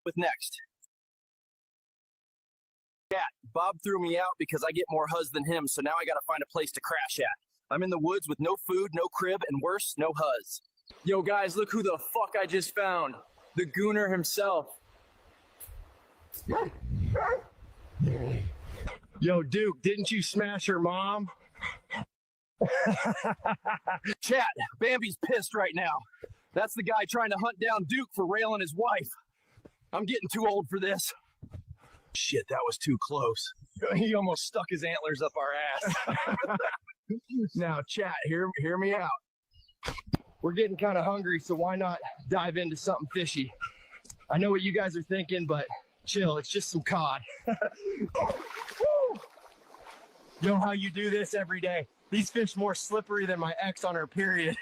With next. Yeah, Bob threw me out because I get more huzz than him, so now I gotta find a place to crash at. I'm in the woods with no food, no crib, and worse, no huzz. Yo, guys, look who the fuck I just found. The Gooner himself. Yo, Duke, didn't you smash her mom? Chat, Bambi's pissed right now. That's the guy trying to hunt down Duke for railing his wife. I'm getting too old for this. Shit, that was too close. He almost stuck his antlers up our ass. Now, chat, hear me out. We're getting kind of hungry, so why not dive into something fishy? I know what you guys are thinking, but chill, it's just some cod. You know how you do this every day? These fish more slippery than my ex on her period.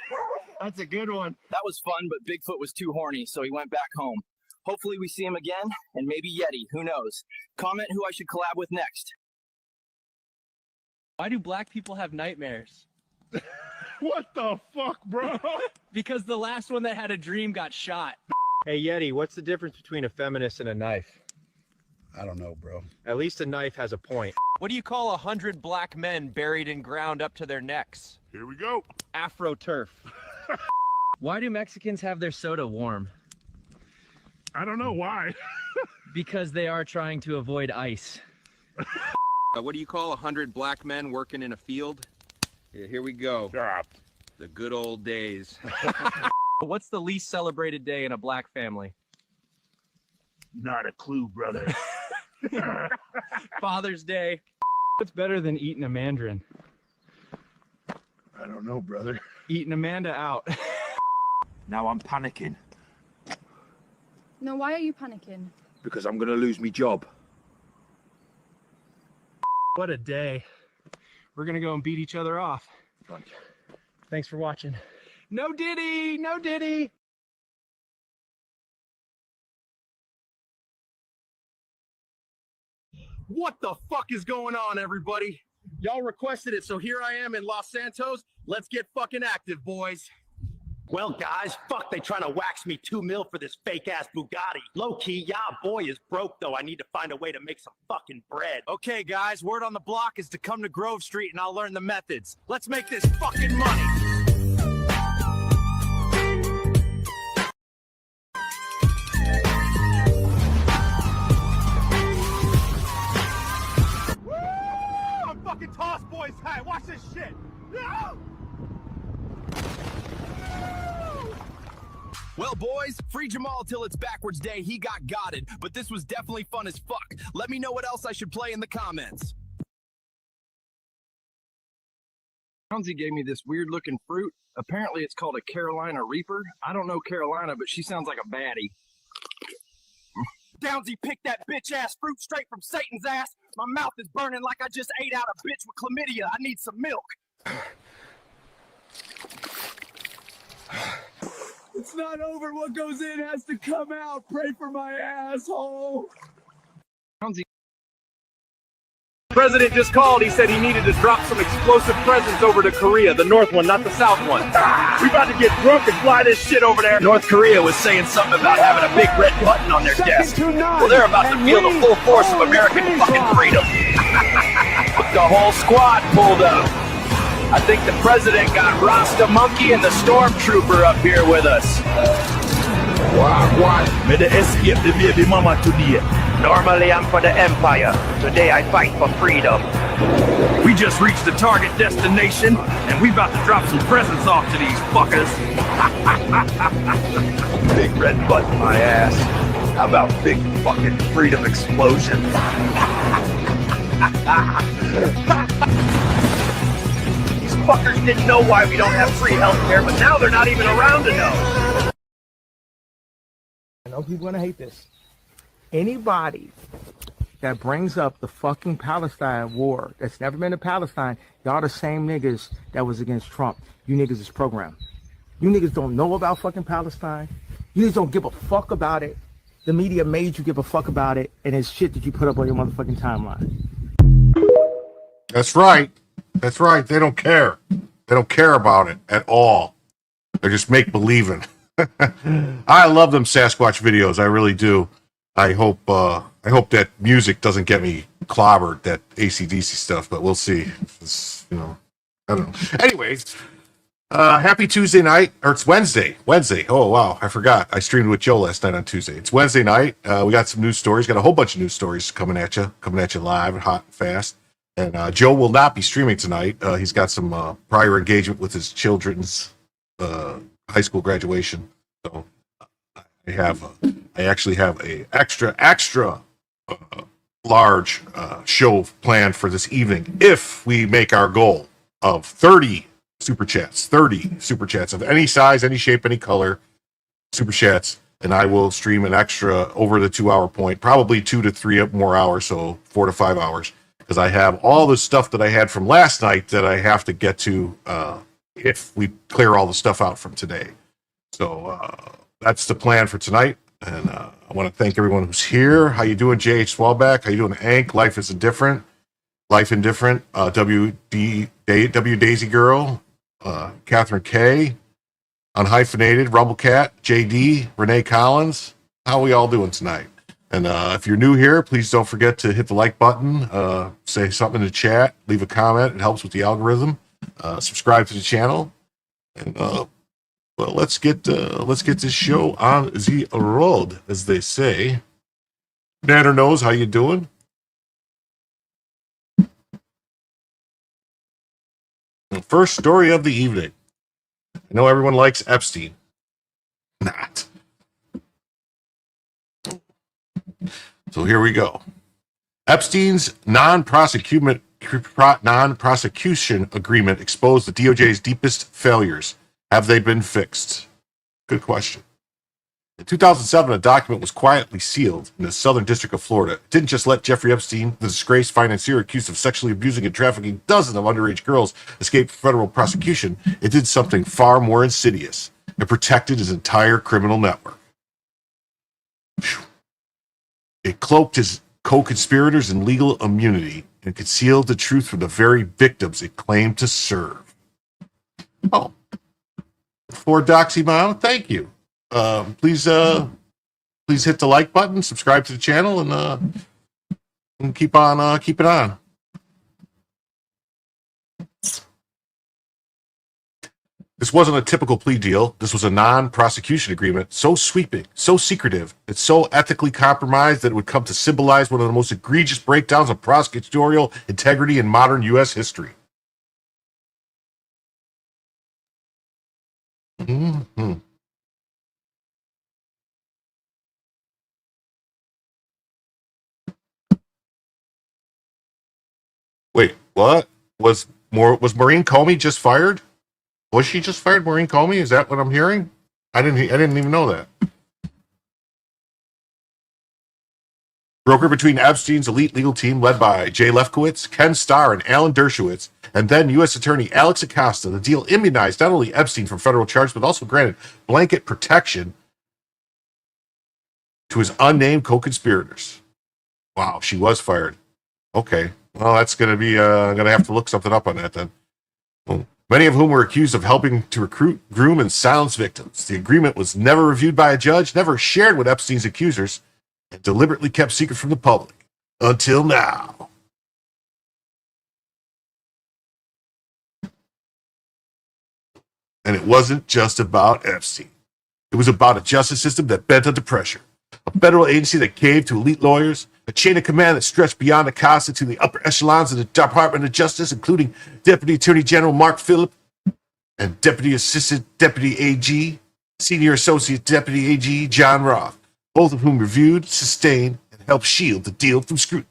That's a good one. That was fun, but Bigfoot was too horny, so he went back home. Hopefully we see him again, and maybe Yeti, who knows. Comment who I should collab with next. Why do black people have nightmares? What the fuck, bro? Because the last one that had a dream got shot. Hey Yeti, what's the difference between a feminist and a knife? I don't know, bro. At least a knife has a point. What do you call 100 black men buried in ground up to their necks? Here we go. Afro turf. Why do Mexicans have their soda warm? I don't know why. Because they are trying to avoid ice. What do you call 100 black men working in a field? Yeah, here we go. Stop. The good old days. What's the least celebrated day in a black family? Not a clue, brother. Father's Day. What's better than eating a mandarin? I don't know, brother. Eating Amanda out. Now I'm panicking No, why are you panicking? because I'm gonna lose me job. What a day. We're gonna go and beat each other off. Right. Thanks for watching. No Diddy! No Diddy! What the fuck is going on, everybody? Y'all requested it, so here I am in Los Santos. Let's get fucking active, boys. Well, guys, fuck, they trying to wax me $2 million for this fake-ass Bugatti. Low-key, yeah, boy is broke, though. I need to find a way to make some fucking bread. Okay, guys, word on the block is to come to Grove Street and I'll learn the methods. Let's make this fucking money. Woo! I'm fucking Toss Boy's hat. Watch this shit. No! Well, boys, free Jamal till it's backwards day. He got gotted, but this was definitely fun as fuck. Let me know what else I should play in the comments. Jonesy gave me this weird looking fruit. Apparently it's called a Carolina Reaper. I don't know Carolina, but she sounds like a baddie. Downsy picked that bitch ass fruit straight from Satan's ass. My mouth is burning like I just ate out a bitch with chlamydia. I need some milk. It's not over. What goes in has to come out. Pray for my asshole. Downsy. The president just called. He said he needed to drop some explosive presents over to Korea, the north one, not the south one. We about to get drunk and fly this shit over there. North Korea was saying something about having a big red button on their desk. Well, they're about to feel the full force of American fucking freedom. The whole squad pulled up. I think the president got Rasta Monkey and the stormtrooper up here with us. What? May they escape the baby mama today. Normally I'm for the empire. Today I fight for freedom. We just reached the target destination, and we about to drop some presents off to these fuckers. Big red button my ass. How about big fucking freedom explosion? These fuckers didn't know why we don't have free healthcare, but now they're not even around to know. I know people are gonna hate this. Anybody that brings up the fucking Palestine war that's never been to Palestine, y'all the same niggas that was against Trump. You niggas is programmed. You niggas don't know about fucking Palestine. You niggas don't give a fuck about it. The media made you give a fuck about it, and it's shit that you put up on your motherfucking timeline. That's right. That's right. They don't care. They don't care about it at all. They're just make-believing. I love them Sasquatch videos. I really do. I hope that music doesn't get me clobbered, that AC/DC stuff, but we'll see. It's, I don't know. Anyways, happy Tuesday night, or it's Wednesday. Oh, wow, I forgot. I streamed with Joe last night on Tuesday. It's Wednesday night. We got some news stories. Got a whole bunch of news stories coming at you live and hot and fast. And Joe will not be streaming tonight. He's got some prior engagement with his children's high school graduation. So I actually have a extra large show planned for this evening if we make our goal of 30 super chats of any size, any shape, any color, super chats, and I will stream an extra over the 2 hour point, probably 2 to 3 more hours, so 4 to 5 hours, because I have all the stuff that I had from last night that I have to get to if we clear all the stuff out from today. So that's the plan for tonight. And I want to thank everyone who's here. How you doing, J.H. Swalback? How you doing, Ank? Life is indifferent. W Daisy Girl, Catherine K, Unhyphenated, Rumblecat, JD, Renee Collins. How are we all doing tonight? And if you're new here, please don't forget to hit the like button, say something in the chat, leave a comment. It helps with the algorithm. Subscribe to the channel. And well, let's get this show on the road, as they say. Natter knows, how you doing? The first story of the evening. I know everyone likes Epstein. Not. So here we go. Epstein's non-prosecution agreement exposed the DOJ's deepest failures. Have they been fixed? Good question. In 2007, a document was quietly sealed in the Southern District of Florida. It didn't just let Jeffrey Epstein, the disgraced financier accused of sexually abusing and trafficking dozens of underage girls, escape federal prosecution. It did something far more insidious. It protected his entire criminal network. It cloaked his co-conspirators in legal immunity and concealed the truth from the very victims it claimed to serve. Oh. For Doxy Mom, thank you. Please hit the like button, subscribe to the channel, and keep it on. This wasn't a typical plea deal. This was a non-prosecution agreement, so sweeping, so secretive, and so ethically compromised that it would come to symbolize one of the most egregious breakdowns of prosecutorial integrity in modern U.S. history. Mm-hmm. Wait, what? Was Was Maureen Comey just fired? Was she just fired, Maureen Comey? Is that what I'm hearing? I didn't even know that. Broker between Epstein's elite legal team led by Jay Lefkowitz, Ken Starr, and Alan Dershowitz, and then U.S. Attorney Alex Acosta. The deal immunized not only Epstein from federal charges, but also granted blanket protection to his unnamed co-conspirators. Wow, she was fired. Okay, well, that's going to be, I'm going to have to look something up on that then. Well, many of whom were accused of helping to recruit, groom, and silence victims. The agreement was never reviewed by a judge, never shared with Epstein's accusers, and deliberately kept secret from the public. Until now. And it wasn't just about Epstein. It was about a justice system that bent under pressure. A federal agency that caved to elite lawyers. A chain of command that stretched beyond Acosta to the upper echelons of the Department of Justice, including Deputy Attorney General Mark Phillip and Deputy Assistant Deputy AG, Senior Associate Deputy AG John Roth, both of whom reviewed, sustained, and helped shield the deal from scrutiny.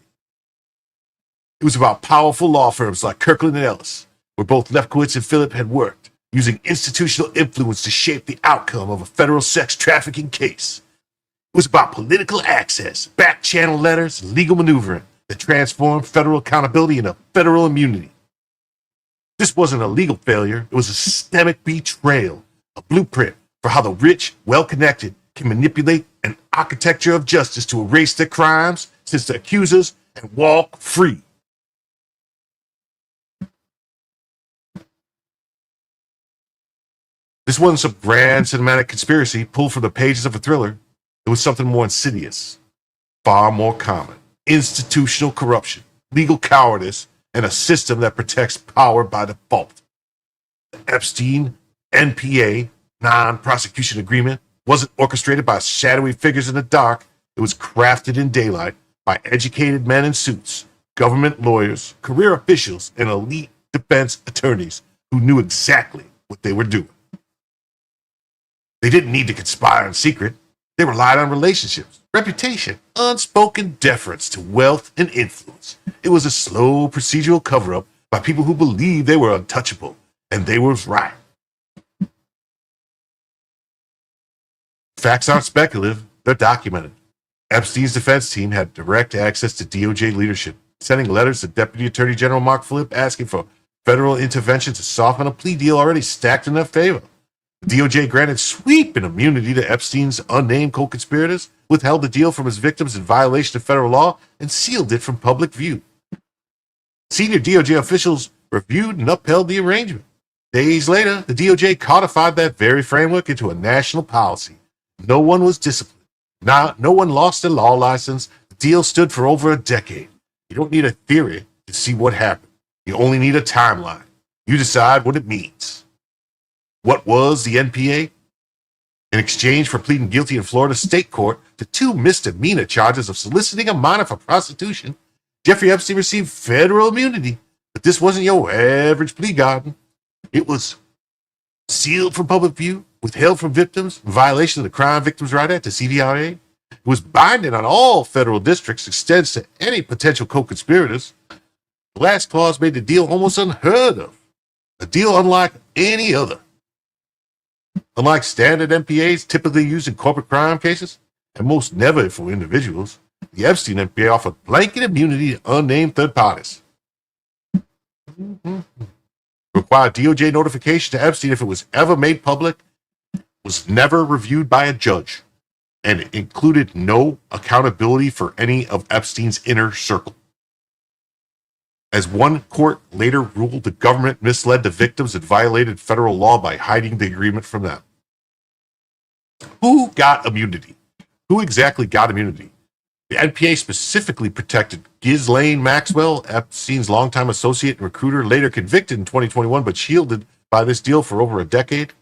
It was about powerful law firms like Kirkland and Ellis, where both Lefkowitz and Phillip had worked, using institutional influence to shape the outcome of a federal sex trafficking case. It was about political access, back-channel letters, and legal maneuvering that transformed federal accountability into federal immunity. This wasn't a legal failure. It was a systemic betrayal, a blueprint for how the rich, well-connected, can manipulate an architecture of justice to erase their crimes, since the accusers, and walk free. This wasn't some grand cinematic conspiracy pulled from the pages of a thriller. It was something more insidious, far more common. Institutional corruption, legal cowardice, and a system that protects power by default. The Epstein NPA, non-prosecution agreement, wasn't orchestrated by shadowy figures in the dark. It was crafted in daylight by educated men in suits, government lawyers, career officials, and elite defense attorneys who knew exactly what they were doing. They didn't need to conspire in secret. They relied on relationships, reputation, unspoken deference to wealth and influence. It was a slow procedural cover-up by people who believed they were untouchable, and they were right. Facts aren't speculative, they're documented. Epstein's defense team had direct access to DOJ leadership, sending letters to Deputy Attorney General Mark Phillip asking for federal intervention to soften a plea deal already stacked in their favor. The DOJ granted sweeping immunity to Epstein's unnamed co-conspirators, withheld the deal from his victims in violation of federal law, and sealed it from public view. Senior DOJ officials reviewed and upheld the arrangement. Days later, the DOJ codified that very framework into a national policy. No one was disciplined. No one lost their law license. The deal stood for over a decade. You don't need a theory to see what happened. You only need a timeline. You decide what it means. What was the NPA? In exchange for pleading guilty in Florida state court to 2 misdemeanor charges of soliciting a minor for prostitution, Jeffrey Epstein received federal immunity. But this wasn't your average plea garden. It was sealed from public view, withheld from victims, in violation of the Crime Victims' Right Act, the CVRA. It was binding on all federal districts, extends to any potential co-conspirators. The last clause made the deal almost unheard of. A deal unlike any other. Unlike standard NPAs typically used in corporate crime cases, and most never for individuals, the Epstein NPA offered blanket immunity to unnamed third parties. Required DOJ notification to Epstein if it was ever made public, was never reviewed by a judge, and it included no accountability for any of Epstein's inner circle. As one court later ruled, the government misled the victims and violated federal law by hiding the agreement from them. Who got immunity? Who exactly got immunity? The NPA specifically protected Ghislaine Maxwell, Epstein's longtime associate and recruiter, later convicted in 2021 but shielded by this deal for over a decade.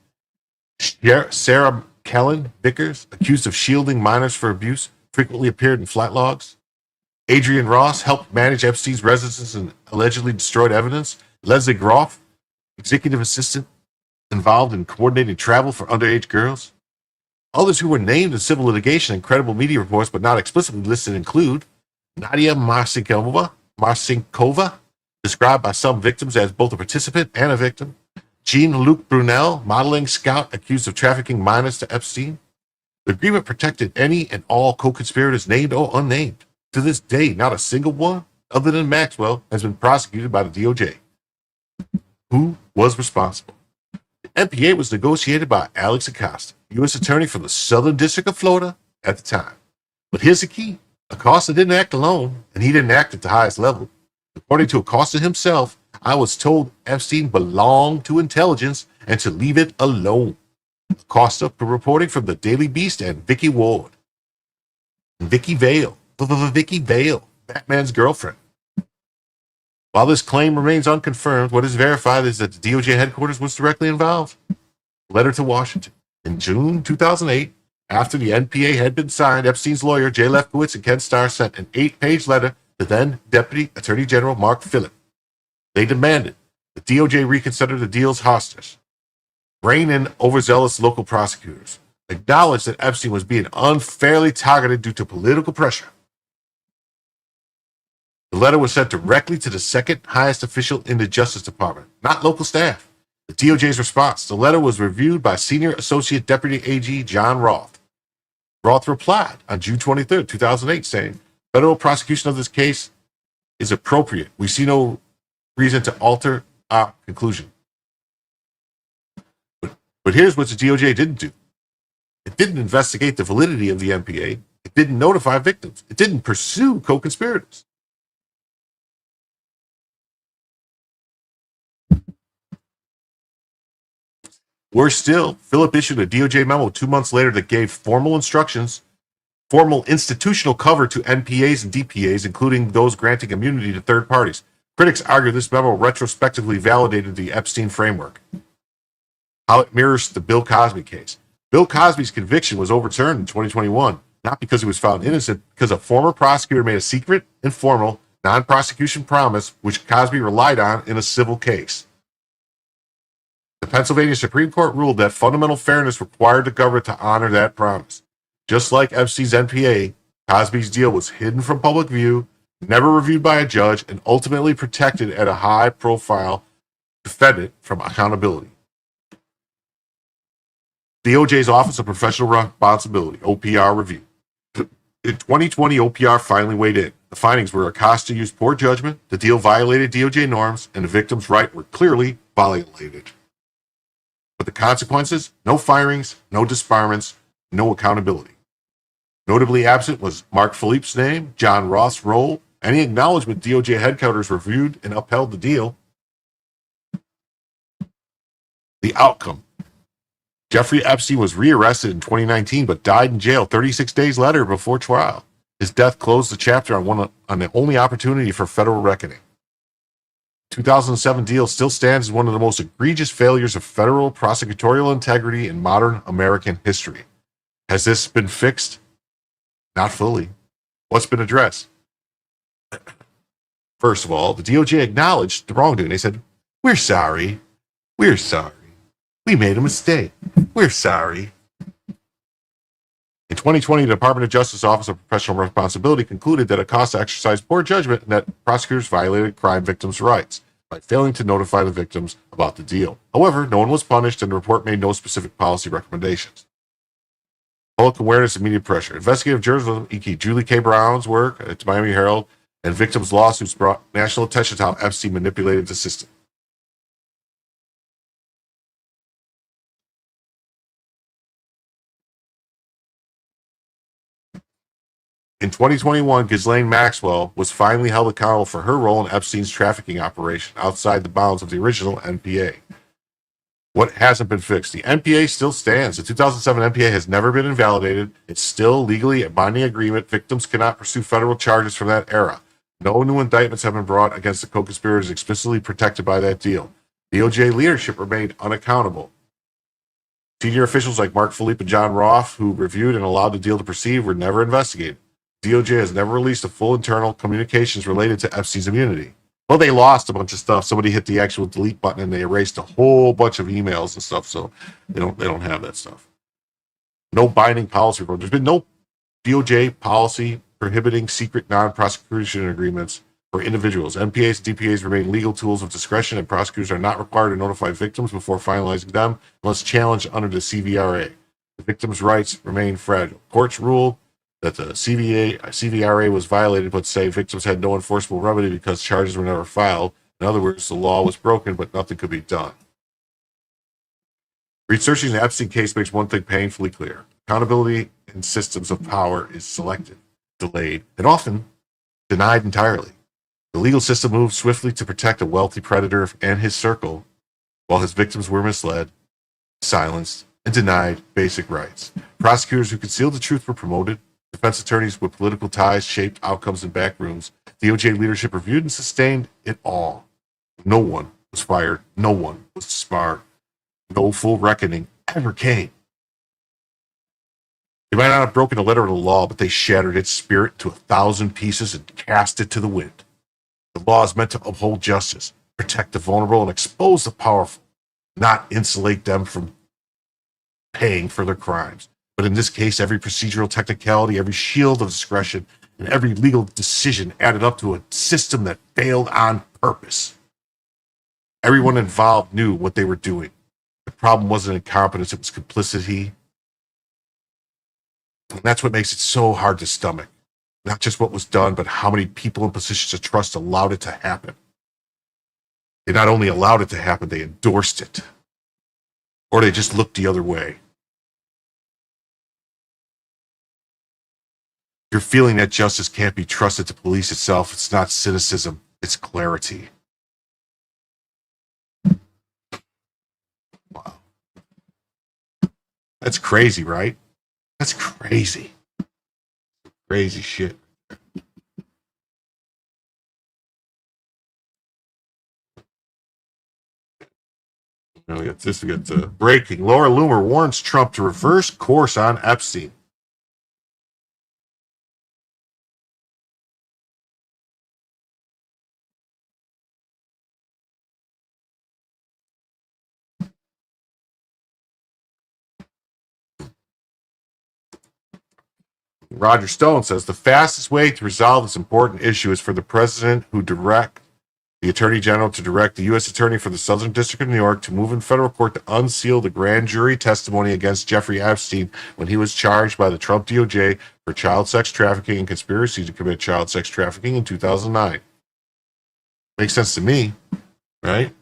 Sarah Kellen Vickers, accused of shielding minors for abuse, frequently appeared in flight logs. Adrian Ross helped manage Epstein's residence and allegedly destroyed evidence. Leslie Groff, executive assistant involved in coordinating travel for underage girls. Others who were named in civil litigation and credible media reports but not explicitly listed include Nadia Marcinkova, the described by some victims as both a participant and a victim. Jean-Luc Brunel, modeling scout accused of trafficking minors to Epstein. The agreement protected any and all co-conspirators, named or unnamed. To this day, not a single one, other than Maxwell, has been prosecuted by the DOJ. Who was responsible? The NPA was negotiated by Alex Acosta, U.S. Attorney from the Southern District of Florida at the time. But here's the key. Acosta didn't act alone, and he didn't act at the highest level. According to Acosta himself, I was told Epstein belonged to intelligence and to leave it alone. Acosta, reporting from the Daily Beast, and Vicky Ward. Vicky Vale. Vicky Vale, Batman's girlfriend. While this claim remains unconfirmed, what is verified is that the DOJ headquarters was directly involved. Letter to Washington. In June 2008, after the NPA had been signed, Epstein's lawyer, Jay Lefkowitz, and Ken Starr sent an 8-page letter to then Deputy Attorney General Mark Phillip. They demanded the DOJ reconsider the deal's hostage, rein in overzealous local prosecutors, acknowledge that Epstein was being unfairly targeted due to political pressure. The letter was sent directly to the second highest official in the Justice Department, not local staff. The DOJ's response. The letter was reviewed by Senior Associate Deputy AG John Roth. Roth replied on June 23, 2008, saying, federal prosecution of this case is appropriate. We see no reason to alter our conclusion. But here's what the DOJ didn't do. It didn't investigate the validity of the NPA. It didn't notify victims. It didn't pursue co-conspirators. Worse still, Phillip issued a DOJ memo 2 months later that gave formal institutional cover to NPAs and DPAs, including those granting immunity to third parties. Critics argue this memo retrospectively validated the Epstein framework. How it mirrors the Bill Cosby case. Bill Cosby's conviction was overturned in 2021, not because he was found innocent, because a former prosecutor made a secret, informal, non-prosecution promise which Cosby relied on in a civil case. The Pennsylvania Supreme Court ruled that fundamental fairness required the government to honor that promise. Just like Epstein's NPA, Cosby's deal was hidden from public view, never reviewed by a judge, and ultimately protected at a high-profile defendant from accountability. DOJ's Office of Professional Responsibility, OPR review. In 2020, OPR finally weighed in. The findings were Acosta used poor judgment, the deal violated DOJ norms, and the victim's rights were clearly violated. But the consequences? No firings, no disbarments, no accountability. Notably absent was Mark Philippe's name, John Roth's role, any acknowledgement DOJ headquarters reviewed and upheld the deal. The outcome. Jeffrey Epstein was rearrested in 2019 but died in jail 36 days later before trial. His death closed the chapter on the only opportunity for federal reckoning. 2007 deal still stands as one of the most egregious failures of federal prosecutorial integrity in modern American history. Has this been fixed? Not fully. What's been addressed? First of all, the DOJ acknowledged the wrongdoing. They said, we're sorry. We're sorry. We made a mistake. We're sorry. In 2020, the Department of Justice Office of Professional Responsibility concluded that Acosta exercised poor judgment and that prosecutors violated crime victims' rights by failing to notify the victims about the deal. However, no one was punished and the report made no specific policy recommendations. Public awareness and media pressure. Investigative journalism, e.g. Julie K. Brown's work at the Miami Herald and victims' lawsuits brought national attention to how Epstein manipulated the system. In 2021, Ghislaine Maxwell was finally held accountable for her role in Epstein's trafficking operation outside the bounds of the original NPA. What hasn't been fixed? The NPA still stands. The 2007 NPA has never been invalidated. It's still legally a binding agreement. Victims cannot pursue federal charges from that era. No new indictments have been brought against the co-conspirators explicitly protected by that deal. DOJ leadership remained unaccountable. Senior officials like Mark Philippe and John Roth, who reviewed and allowed the deal to proceed, were never investigated. DOJ has never released a full internal communications related to Epstein's immunity. Well, they lost a bunch of stuff. Somebody hit the actual delete button and they erased a whole bunch of emails and stuff, so they don't have that stuff. No binding policy. There's been no DOJ policy prohibiting secret non-prosecution agreements for individuals. MPAs and DPAs remain legal tools of discretion, and prosecutors are not required to notify victims before finalizing them unless challenged under the CVRA. The victim's rights remain fragile. Courts ruled that the CVRA was violated, but say victims had no enforceable remedy because charges were never filed. In other words, the law was broken, but nothing could be done. Researching the Epstein case makes one thing painfully clear. Accountability in systems of power is selective, delayed, and often denied entirely. The legal system moved swiftly to protect a wealthy predator and his circle, while his victims were misled, silenced, and denied basic rights. Prosecutors who concealed the truth were promoted. Defense attorneys with political ties shaped outcomes in back rooms. DOJ leadership reviewed and sustained it all. No one was fired. No one was smart. No full reckoning ever came. They might not have broken the letter of the law, but they shattered its spirit to 1,000 pieces and cast it to the wind. The law is meant to uphold justice, protect the vulnerable, and expose the powerful, not insulate them from paying for their crimes. But in this case, every procedural technicality, every shield of discretion, and every legal decision added up to a system that failed on purpose. Everyone involved knew what they were doing. The problem wasn't incompetence, it was complicity. And that's what makes it so hard to stomach. Not just what was done, but how many people in positions of trust allowed it to happen. They not only allowed it to happen, they endorsed it. Or they just looked the other way. You're feeling that justice can't be trusted to police itself. It's not cynicism, it's clarity. Wow. That's crazy, right? That's crazy. Crazy shit. Now we got this. We got breaking. Laura Loomer warns Trump to reverse course on Epstein. Roger Stone says the fastest way to resolve this important issue is for the president who direct the attorney general to direct the U.S. attorney for the Southern District of New York to move in federal court to unseal the grand jury testimony against Jeffrey Epstein when he was charged by the Trump DOJ for child sex trafficking and conspiracy to commit child sex trafficking in 2009. Makes sense to me, right?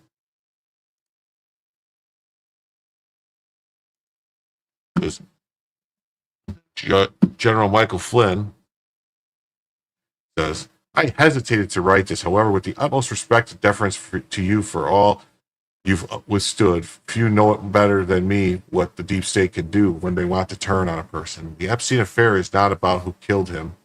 Because General Michael Flynn says, I hesitated to write this, however, with the utmost respect and deference to you for all you've withstood. Few know it better than me what the deep state can do when they want to turn on a person. The Epstein affair is not about who killed him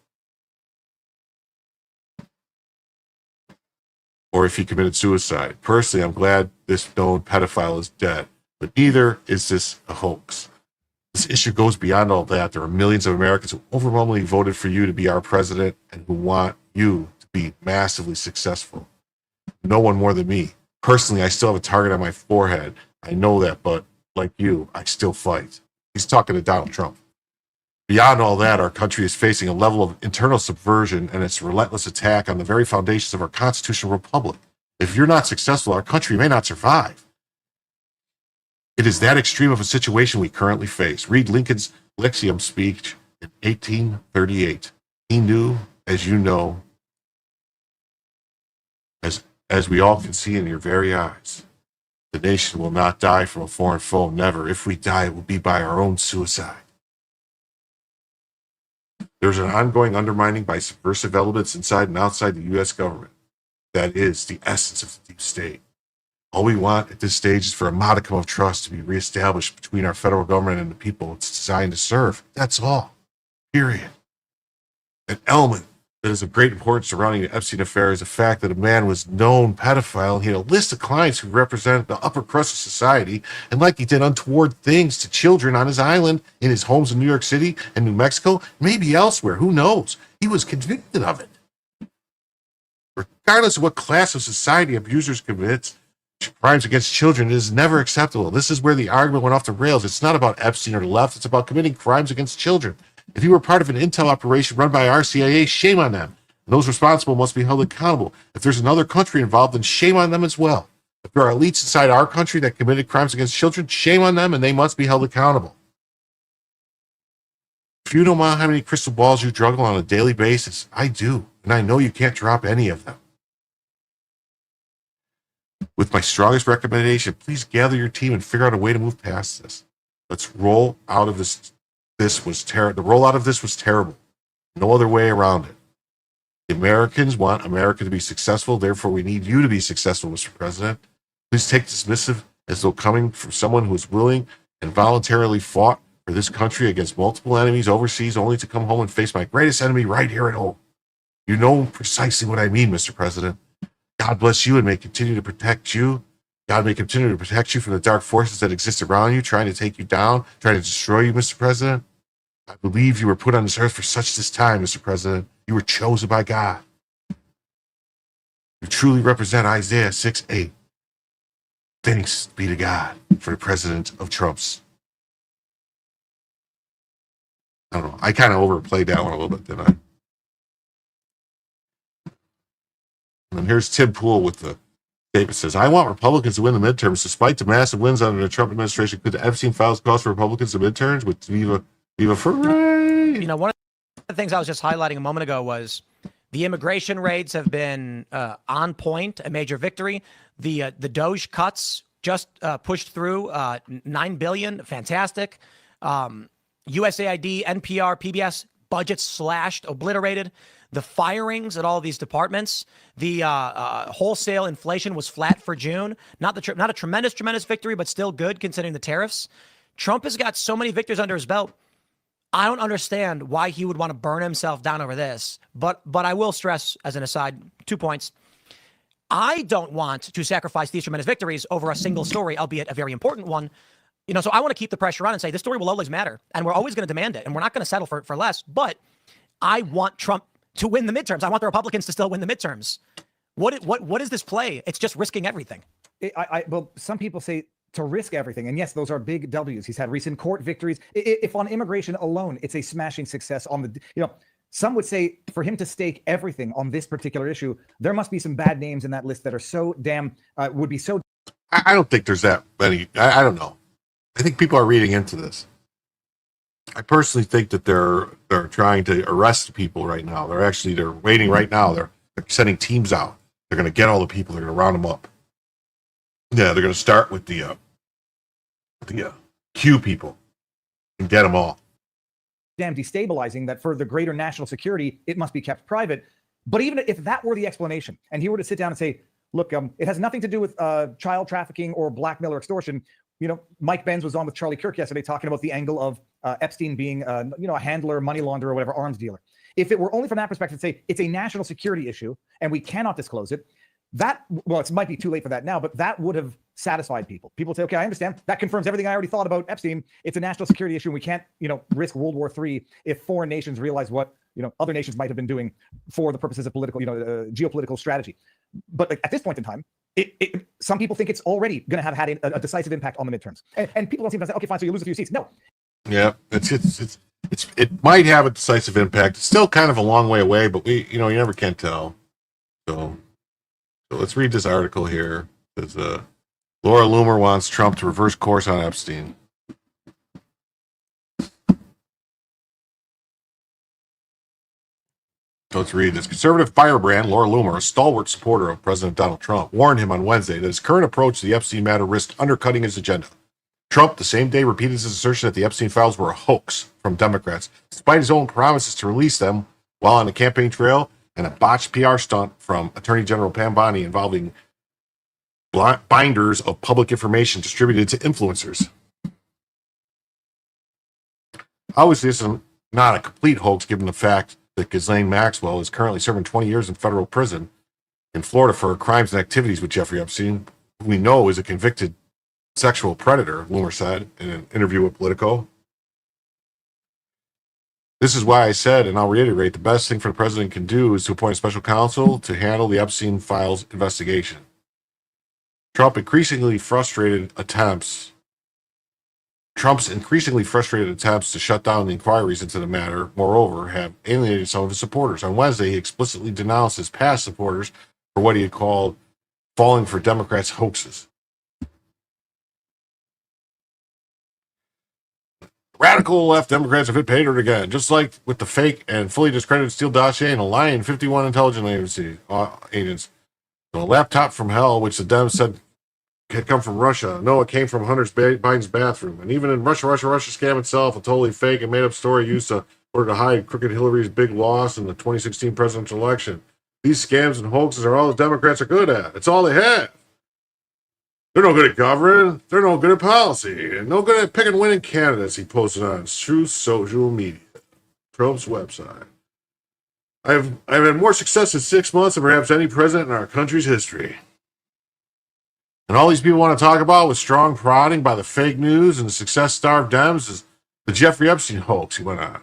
or if he committed suicide. Personally, I'm glad this known pedophile is dead, but neither is this a hoax. This issue goes beyond all that. There are millions of Americans who overwhelmingly voted for you to be our president and who want you to be massively successful. No one more than me. Personally, I still have a target on my forehead. I know that, but like you, I still fight. He's talking to Donald Trump. Beyond all that, our country is facing a level of internal subversion and its relentless attack on the very foundations of our constitutional republic. If you're not successful, our country may not survive. It is that extreme of a situation we currently face. Read Lincoln's Lyceum speech in 1838. He knew, as you know, as we all can see in your very eyes, the nation will not die from a foreign foe, never. If we die, it will be by our own suicide. There's an ongoing undermining by subversive elements inside and outside the U.S. government. That is the essence of the deep state. All we want at this stage is for a modicum of trust to be reestablished between our federal government and the people it's designed to serve. That's all. Period. An element that is of great importance surrounding the Epstein affair is the fact that a man was known pedophile and he had a list of clients who represented the upper crust of society and likely did untoward things to children on his island, in his homes in New York City and New Mexico, maybe elsewhere. Who knows? He was convicted of it. Regardless of what class of society abusers commit, crimes against children is never acceptable. This is where the argument went off the rails. It's not about Epstein or the left. It's about committing crimes against children. If you were part of an intel operation run by RCIA, shame on them. And those responsible must be held accountable. If there's another country involved, then shame on them as well. If there are elites inside our country that committed crimes against children, shame on them and they must be held accountable. If you don't know how many crystal balls you juggle on a daily basis, I do. And I know you can't drop any of them. With my strongest recommendation, please gather your team and figure out a way to move past this. Let's roll out of this. This was terrible. The rollout of this was terrible. No other way around it. The Americans want America to be successful. Therefore, we need you to be successful, Mr. President. Please take this missive as though coming from someone who is willing and voluntarily fought for this country against multiple enemies overseas, only to come home and face my greatest enemy right here at home. You know precisely what I mean, Mr. President. God bless you and may continue to protect you. God may continue to protect you from the dark forces that exist around you, trying to take you down, trying to destroy you, Mr. President. I believe you were put on this earth for such this time, Mr. President. You were chosen by God. You truly represent Isaiah 6:8. Thanks be to God for the president of Trump's. I don't know. I kind of overplayed that one a little bit, didn't I? And here's Tim Pool with the statement says, I want Republicans to win the midterms despite the massive wins under the Trump administration. Could the Epstein files cost for Republicans the midterms with Viva Hooray? You know, one of the things I was just highlighting a moment ago was the immigration raids have been on point, a major victory. The Doge cuts just pushed through $9 billion, fantastic. USAID, NPR, PBS budgets slashed, obliterated. The firings at all of these departments, the wholesale inflation was flat for June. Not a tremendous victory, but still good considering the tariffs. Trump has got so many victories under his belt. I don't understand why he would want to burn himself down over this. But I will stress, as an aside, 2 points. I don't want to sacrifice these tremendous victories over a single story, albeit a very important one. You know, so I want to keep the pressure on and say this story will always matter, and we're always going to demand it, and we're not going to settle for less. But I want Trump to win the midterms. I want the Republicans to still win the midterms. What is this play? It's just risking everything. Well, some people say to risk everything. And yes, those are big W's. He's had recent court victories. If on immigration alone, it's a smashing success on the, you know, some would say for him to stake everything on this particular issue, there must be some bad names in that list that are so damn, would be so. I don't think there's that many. I don't know. I think people are reading into this. I personally think that they're trying to arrest people right now. They're waiting right now. They're sending teams out. They're going to get all the people. They're going to round them up. Yeah, they're going to start with the Q people and get them all. Damn destabilizing that for the greater national security, it must be kept private. But even if that were the explanation, and he were to sit down and say, look, it has nothing to do with child trafficking or blackmail or extortion. You know, Mike Benz was on with Charlie Kirk yesterday talking about the angle of Epstein being, a handler, money launderer, or whatever, arms dealer. If it were only from that perspective, say it's a national security issue and we cannot disclose it, it might be too late for that now, but that would have satisfied people. People say, okay, I understand. That confirms everything I already thought about Epstein. It's a national security issue. And we can't, risk World War III if foreign nations realize what, other nations might have been doing for the purposes of political, geopolitical strategy. But at this point in time, some people think it's already going to have had a decisive impact on the midterms. And people don't seem to say, okay, fine, so you lose a few seats. No. Yeah, it might have a decisive impact. It's still kind of a long way away, but you never can tell. So let's read this article here. It says, Laura Loomer wants Trump to reverse course on Epstein. So let's read this. Conservative firebrand Laura Loomer, a stalwart supporter of President Donald Trump, warned him on Wednesday that his current approach to the Epstein matter risked undercutting his agenda. Trump, the same day, repeated his assertion that the Epstein files were a hoax from Democrats, despite his own promises to release them while on the campaign trail and a botched PR stunt from Attorney General Mamdani involving binders of public information distributed to influencers. Obviously, this is not a complete hoax, given the fact that Ghislaine Maxwell is currently serving 20 years in federal prison in Florida for her crimes and activities with Jeffrey Epstein, who we know is a convicted sexual predator, Loomer said in an interview with Politico. This is why I said, and I'll reiterate, the best thing for the president can do is to appoint a special counsel to handle the Epstein files investigation. Trump increasingly frustrated attempts Trump's increasingly frustrated attempts to shut down the inquiries into the matter, moreover, have alienated some of his supporters. On Wednesday, he explicitly denounced his past supporters for what he had called falling for Democrats' hoaxes. Radical left Democrats have hit pay dirt again, just like with the fake and fully discredited Steele dossier and a lying 51 intelligence agents. So a laptop from hell, which the Dems said had come from Russia. No, it came from Hunter Biden's bathroom. And even in Russia scam itself, a totally fake and made-up story used to order to hide crooked Hillary's big loss in the 2016 presidential election. These scams and hoaxes are all the Democrats are good at. It's all they have. They're no good at governing. They're no good at policy. And no good at picking winning candidates, he posted on True Social Media, Trump's website. I've had more success in 6 months than perhaps any president in our country's history. And all these people want to talk about with strong prodding by the fake news and the success-starved Dems is the Jeffrey Epstein hoax, he went on.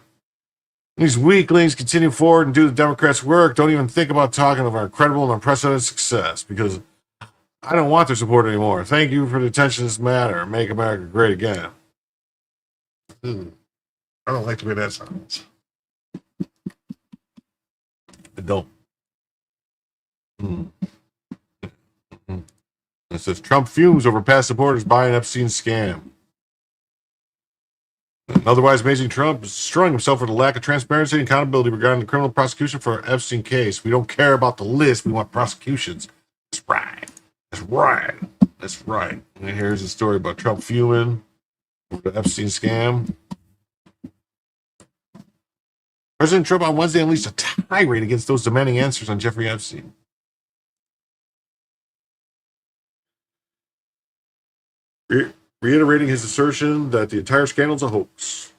These weaklings continue forward and do the Democrats' work. Don't even think about talking of our incredible and unprecedented success because I don't want their support anymore. Thank you for the attention to this matter. Make America great again. I don't like the way that sounds. I don't. It says Trump fumes over past supporters buying Epstein scam. Otherwise, amazing Trump is destroying himself for the lack of transparency and accountability regarding the criminal prosecution for Epstein case. We don't care about the list. We want prosecutions. That's right. That's right. That's right. And here's a story about Trump fuming over the Epstein scam. President Trump on Wednesday unleashed a tirade against those demanding answers on Jeffrey Epstein. Reiterating his assertion that the entire scandal is a hoax.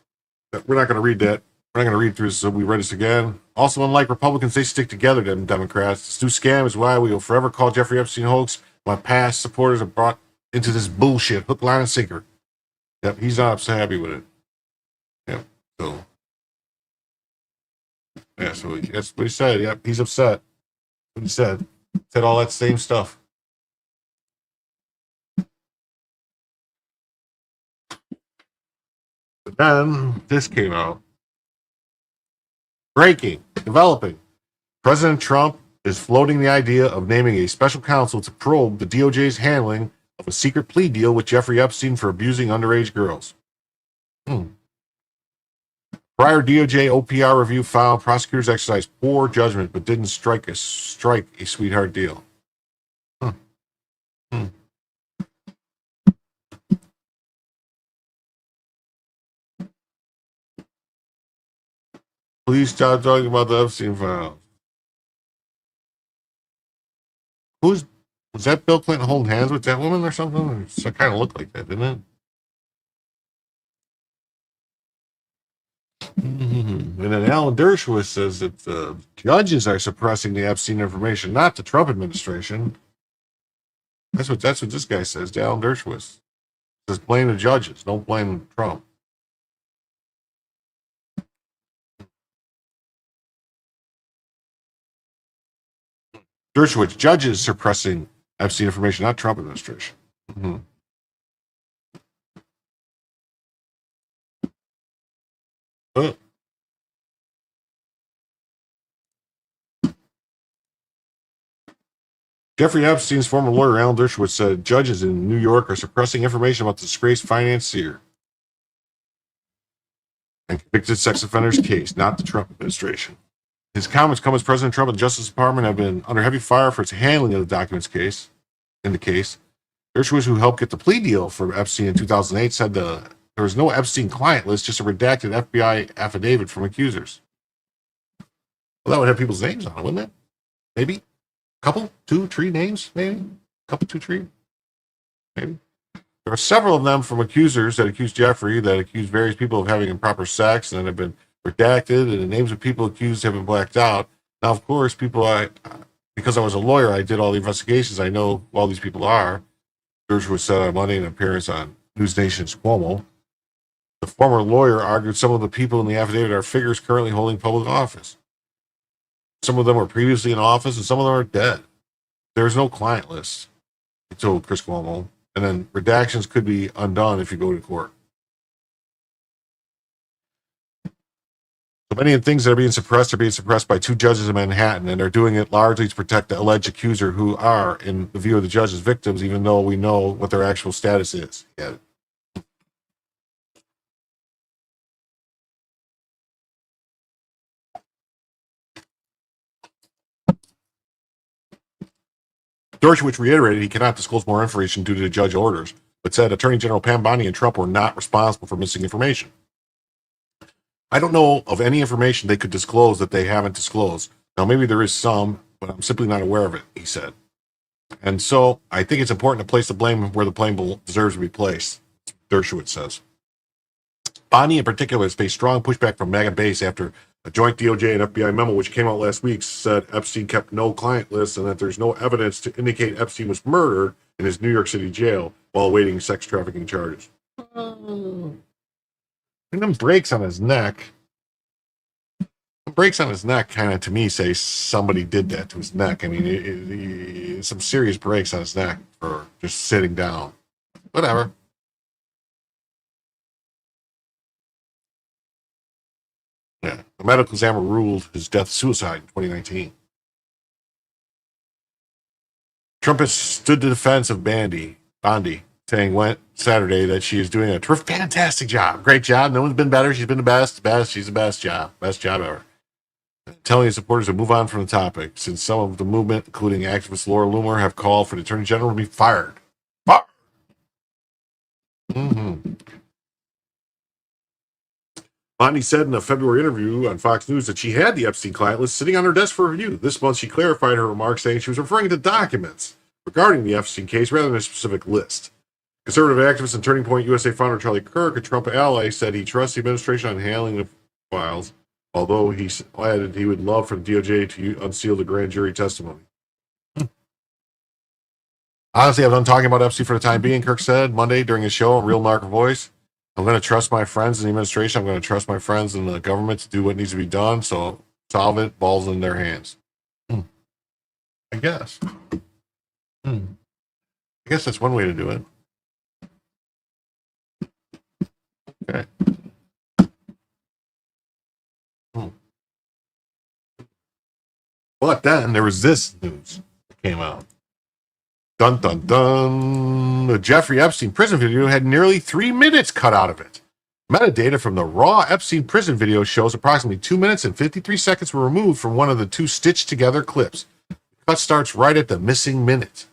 We're not going to read that. We're not going to read through this, so we read this again. Also, unlike Republicans, they stick together, them Democrats. This new scam is why we will forever call Jeffrey Epstein hoax. My past supporters are brought into this bullshit, hook, line, and sinker. Yep, he's not so happy with it. Yep, so. Yeah, so that's what he said. Yep, he's upset. What he said. Said all that same stuff. But then this came out. Breaking, developing. President Trump is floating the idea of naming a special counsel to probe the DOJ's handling of a secret plea deal with Jeffrey Epstein for abusing underage girls. Prior DOJ OPR review found prosecutors exercised poor judgment but didn't strike a sweetheart deal. Please stop talking about the Epstein files. Was that Bill Clinton holding hands with that woman or something? It kind of looked like that, didn't it? And then Alan Dershowitz says that the judges are suppressing the Epstein information, not the Trump administration. That's what this guy says, Alan Dershowitz. Says blame the judges, don't blame Trump. Dershowitz, judges suppressing Epstein information, not Trump administration. Jeffrey Epstein's former lawyer, Alan Dershowitz, said judges in New York are suppressing information about the disgraced financier and convicted sex offenders case, not the Trump administration. His comments come as President Trump and the Justice Department have been under heavy fire for its handling of the documents in the case. Dershowitz, who helped get the plea deal for Epstein in 2008, said there was no Epstein client list, just a redacted FBI affidavit from accusers. Well, that would have people's names on it, wouldn't it? Maybe? A couple? 2, 3 names, maybe? A couple, 2, 3? Maybe? There are several of them from accusers that accused Jeffrey, that accused various people of having improper sex and have been redacted, and the names of people accused have been blacked out. Now, of course, because I was a lawyer, I did all the investigations. I know who all these people are. Dershowitz said on Monday in an appearance on News Nation's Cuomo. The former lawyer argued some of the people in the affidavit are figures currently holding public office. Some of them were previously in office, and some of them are dead. There's no client list, he told Chris Cuomo. And then redactions could be undone if you go to court. So many of the things that are being suppressed by two judges in Manhattan, and they're doing it largely to protect the alleged accuser, who are, in the view of the judges, victims, even though we know what their actual status is. Yeah. Dershowitz reiterated he cannot disclose more information due to the judge orders, but said Attorney General Mamdani and Trump were not responsible for missing information. I don't know of any information they could disclose that they haven't disclosed. Now, maybe there is some, but I'm simply not aware of it, he said. And so I think it's important to place the blame where the blame deserves to be placed, Dershowitz says. Bonnie, in particular, has faced strong pushback from MAGA base after a joint DOJ and FBI memo, which came out last week, said Epstein kept no client lists and that there's no evidence to indicate Epstein was murdered in his New York City jail while awaiting sex trafficking charges. And then breaks on his neck. Breaks on his neck kind of, to me, say somebody did that to his neck. I mean, some serious breaks on his neck for just sitting down. Whatever. Yeah, the medical examiner ruled his death suicide in 2019. Trump has stood the defense of Bondi, saying Saturday that she is doing a fantastic job. Great job. No one's been better. She's been the best. She's the best job. Best job ever. Telling his supporters to move on from the topic, since some of the movement, including activist Laura Loomer, have called for the Attorney General to be fired. Bondi said in a February interview on Fox News that she had the Epstein client list sitting on her desk for review. This month, she clarified her remarks, saying she was referring to documents regarding the Epstein case rather than a specific list. Conservative activist and Turning Point USA founder Charlie Kirk, a Trump ally, said he trusts the administration on handling the files, although he added he would love for the DOJ to unseal the grand jury testimony. Honestly, I'm done talking about Epstein for the time being, Kirk said Monday during his show on Real Market Voice. I'm going to trust my friends in the administration. I'm going to trust my friends in the government to do what needs to be done. So solve it, balls in their hands. I guess. I guess that's one way to do it. Okay. But then there was this news that came out. Dun, dun, dun. The Jeffrey Epstein prison video had nearly 3 minutes cut out of it. Metadata from the raw Epstein prison video shows approximately 2 minutes and 53 seconds were removed from one of the two stitched together clips. The cut starts right at the missing minute.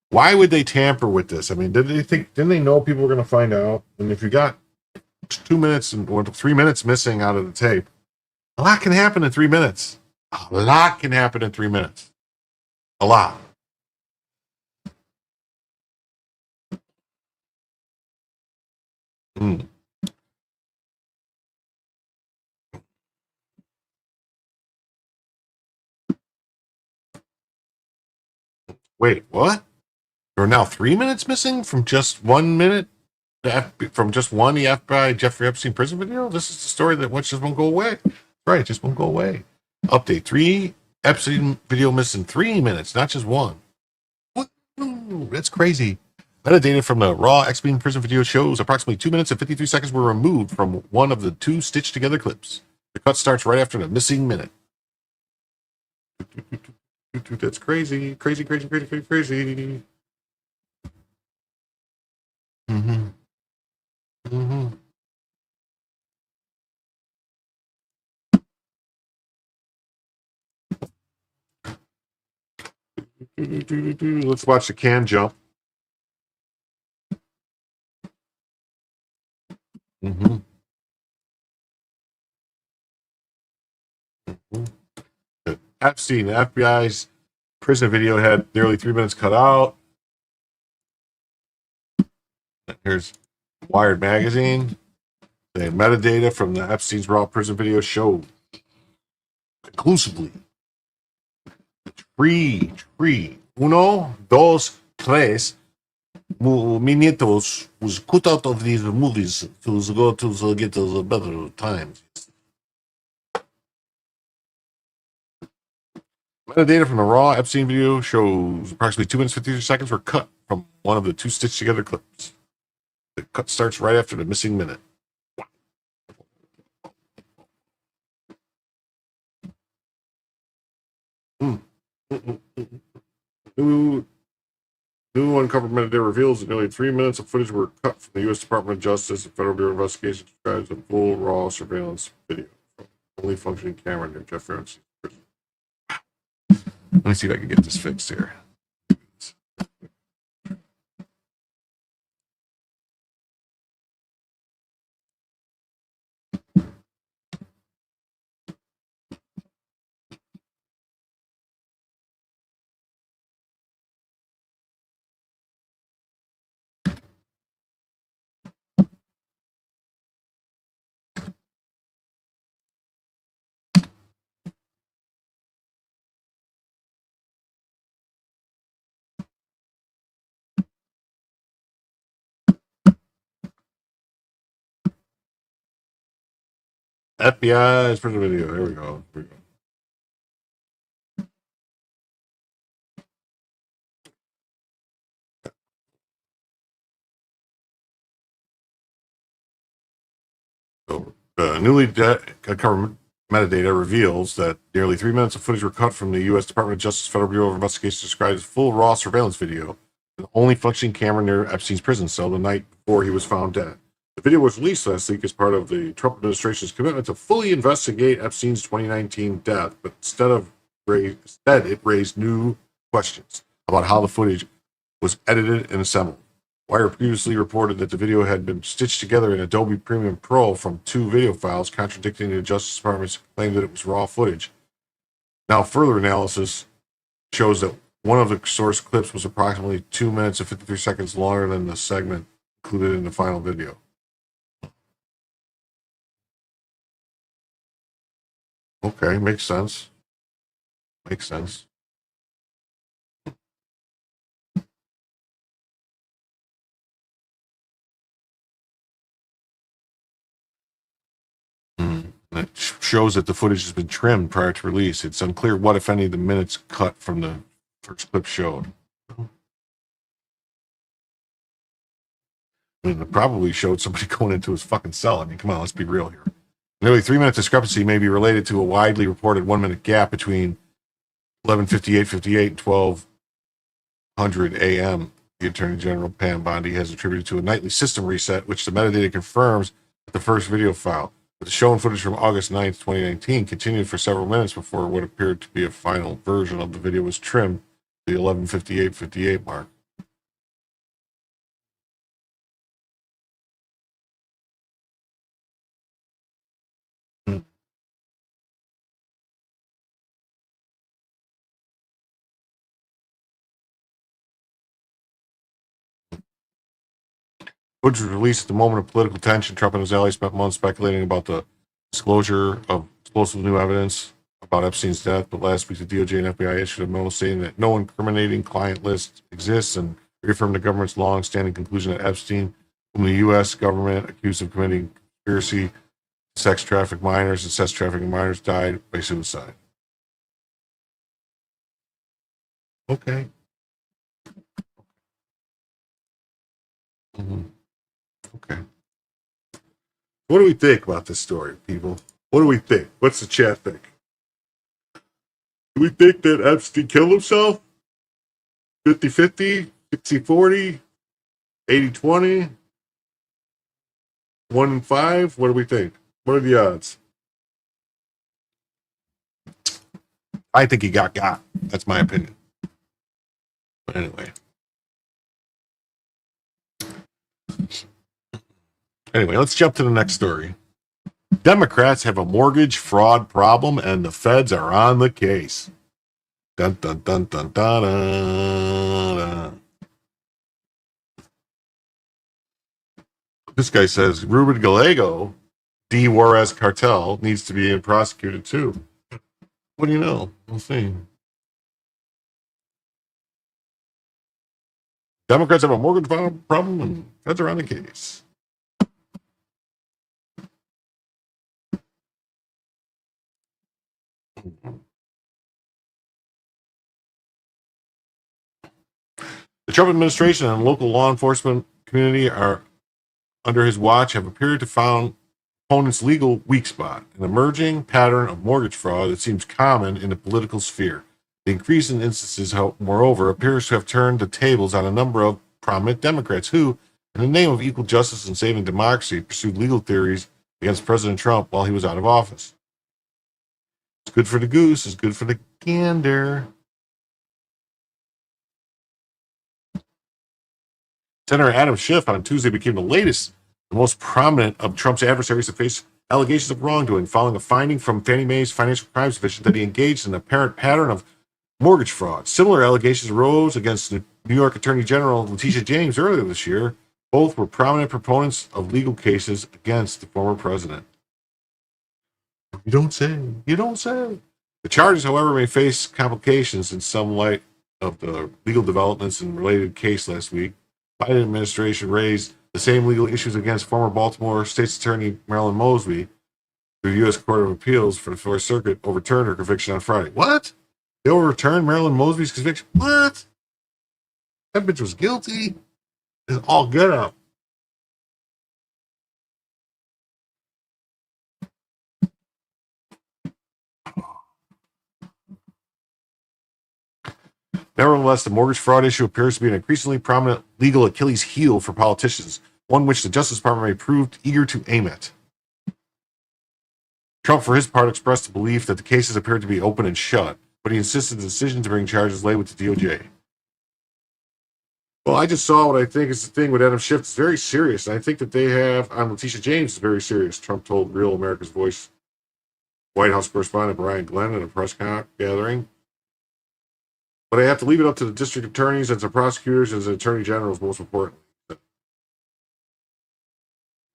Why would they tamper with this? I mean, didn't they know people were going to find out? And if you got 2 minutes or 3 minutes missing out of the tape, a lot can happen in 3 minutes. A lot can happen in 3 minutes. A lot. Wait, what? There are now 3 minutes missing from just 1 minute? From just one the FBI Jeffrey Epstein prison video? This is the story that just won't go away. Right, it just won't go away. Update 3 Epstein video missing 3 minutes, not just one. What? That's crazy. Metadata from the raw Epstein prison video shows approximately 2 minutes and 53 seconds were removed from one of the two stitched together clips. The cut starts right after the missing minute. That's crazy. Crazy. Let's watch the can jump. Epstein, the FBI's prison video had nearly 3 minutes cut out. Here's Wired magazine. The metadata from the Epstein's raw prison video showed conclusively uno, dos, tres minutos was cut out of these movies to go to get the better times. Metadata from the raw Epstein video shows approximately 2 minutes 53 seconds were cut from one of the two stitched together clips. The cut starts right after the missing minute. New uncovered metadata reveals that nearly 3 minutes of footage were cut from the U.S. Department of Justice and Federal Bureau of Investigation describes a full raw surveillance video from only functioning camera near Jeff Epstein's prison. Let me see if I can get this fixed here. FBI's prison video. There we go. Here we go. So, newly uncovered metadata reveals that nearly 3 minutes of footage were cut from the U.S. Department of Justice Federal Bureau of Investigation described as full raw surveillance video, the only functioning camera near Epstein's prison cell the night before he was found dead. The video was released last week as part of the Trump administration's commitment to fully investigate Epstein's 2019 death, but instead it raised new questions about how the footage was edited and assembled. Wire previously reported that the video had been stitched together in Adobe Premiere Pro from 2 video files, contradicting the Justice Department's claim that it was raw footage. Now, further analysis shows that one of the source clips was approximately 2 minutes and 53 seconds longer than the segment included in the final video. Okay, makes sense. Makes sense. It shows that the footage has been trimmed prior to release. It's unclear what, if any, the minutes cut from the first clip showed. I mean, it probably showed somebody going into his fucking cell. I mean, come on, let's be real here. Nearly 3 minute discrepancy may be related to a widely reported 1 minute gap between 11:58:58 and 12:00 a.m. The Attorney General Pam Bondi has attributed to a nightly system reset, which the metadata confirms with the first video file. But the shown footage from August 9th, 2019 continued for several minutes before what appeared to be a final version of the video was trimmed to the 11:58:58 mark. Footage was released at the moment of political tension. Trump and his allies spent months speculating about the disclosure of explosive new evidence about Epstein's death, but last week the DOJ and FBI issued a memo stating that no incriminating client list exists and reaffirmed the government's long-standing conclusion that Epstein, whom the U.S. government accused of committing conspiracy, sex trafficking minors, died by suicide. Okay. Mm-hmm. Okay. What do we think about this story, people? What do we think? What's the chat think? Do we think that Epstein killed himself? 50-50? 60-40? 80-20? 1-5? What do we think? What are the odds? I think he got. That's my opinion. But anyway. Anyway, let's jump to the next story. Democrats have a mortgage fraud problem and the feds are on the case. Dun, dun, dun, dun, dun, dun, dun. This guy says Ruben Gallego, D. Juarez cartel, needs to be prosecuted too. What do you know? We'll see. Democrats have a mortgage fraud problem and feds are on the case. The Trump administration and local law enforcement community are under his watch have appeared to found opponents' legal weak spot, an emerging pattern of mortgage fraud that seems common in the political sphere. The increase in instances, moreover, appears to have turned the tables on a number of prominent Democrats who, in the name of equal justice and saving democracy, pursued legal theories against President Trump while he was out of office. It's good for the goose, it's good for the gander. Senator Adam Schiff on Tuesday became the latest and most prominent of Trump's adversaries to face allegations of wrongdoing following a finding from Fannie Mae's Financial Crimes Division that he engaged in an apparent pattern of mortgage fraud. Similar allegations arose against the New York Attorney General Letitia James earlier this year. Both were prominent proponents of legal cases against the former president. You don't say. You don't say. The charges, however, may face complications in some light of the legal developments in related case last week. Biden administration raised the same legal issues against former Baltimore State's Attorney Marilyn Mosby. The U.S. Court of Appeals for the Fourth Circuit overturned her conviction on Friday. What? They overturned Marilyn Mosby's conviction? What? That bitch was guilty? It's all good up. Nevertheless, the mortgage fraud issue appears to be an increasingly prominent legal Achilles heel for politicians, one which the Justice Department may prove eager to aim at. Trump, for his part, expressed the belief that the cases appeared to be open and shut, but he insisted the decision to bring charges lay with the DOJ. Well, I just saw what I think is the thing with Adam Schiff. It's very serious, and I think that they have on Letitia James is very serious. Trump told Real America's Voice White House correspondent Brian Glenn at a press gathering. But I have to leave it up to the district attorneys and the prosecutors and the attorney generals, most importantly.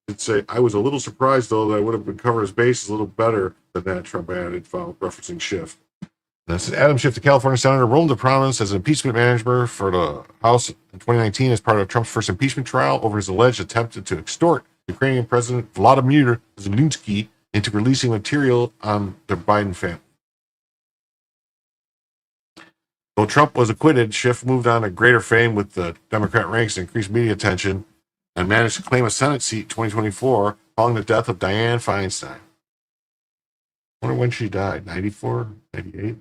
I'd say, I was a little surprised, though, that I would have been covering his bases a little better than that, Trump added, referencing Schiff. And I said, Adam Schiff, the California senator, rolled to prominence as an impeachment manager for the House in 2019 as part of Trump's first impeachment trial over his alleged attempt to extort Ukrainian President Vladimir Zelensky into releasing material on the Biden family. Though Trump was acquitted, Schiff moved on to greater fame with the Democrat ranks and increased media attention and managed to claim a Senate seat in 2024 following the death of Dianne Feinstein. I wonder when she died, 94, 98?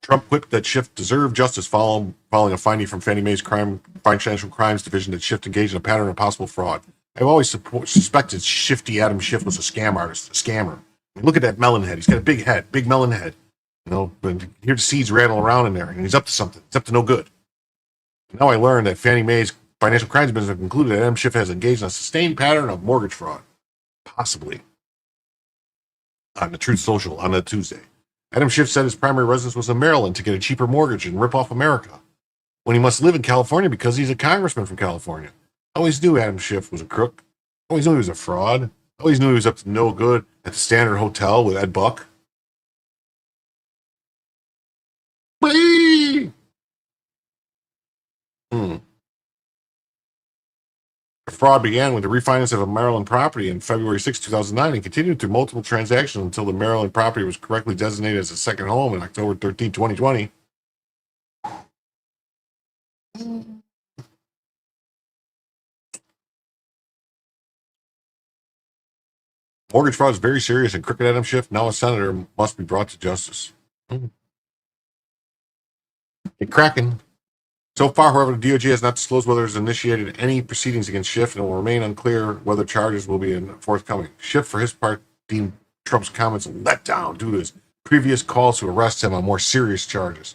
Trump quipped that Schiff deserved justice following a finding from Fannie Mae's Financial Crimes Division that Schiff engaged in a pattern of possible fraud. I've always suspected Shifty Adam Schiff was a scam artist, a scammer. Look at that melon head. He's got a big head, big melon head. You know, and hear the seeds rattle around in there, and he's up to something. He's up to no good. Now I learned that Fannie Mae's Financial Crimes Division concluded that Adam Schiff has engaged in a sustained pattern of mortgage fraud. Possibly. On the Truth Social on a Tuesday. Adam Schiff said his primary residence was in Maryland to get a cheaper mortgage and rip off America, when he must live in California because he's a congressman from California. I always knew Adam Schiff was a crook. I always knew he was a fraud. I always knew he was up to no good at the Standard Hotel with Ed Buck. Whee! The fraud began with the refinance of a Maryland property in February 6, 2009 and continued through multiple transactions until the Maryland property was correctly designated as a second home in October 13, 2020. Mortgage fraud is very serious, and crooked Adam Schiff, now a senator, must be brought to justice. Hey, Kraken. So far, however, the DOJ has not disclosed whether it has initiated any proceedings against Schiff, and it will remain unclear whether charges will be forthcoming. Schiff, for his part, deemed Trump's comments a letdown due to his previous calls to arrest him on more serious charges.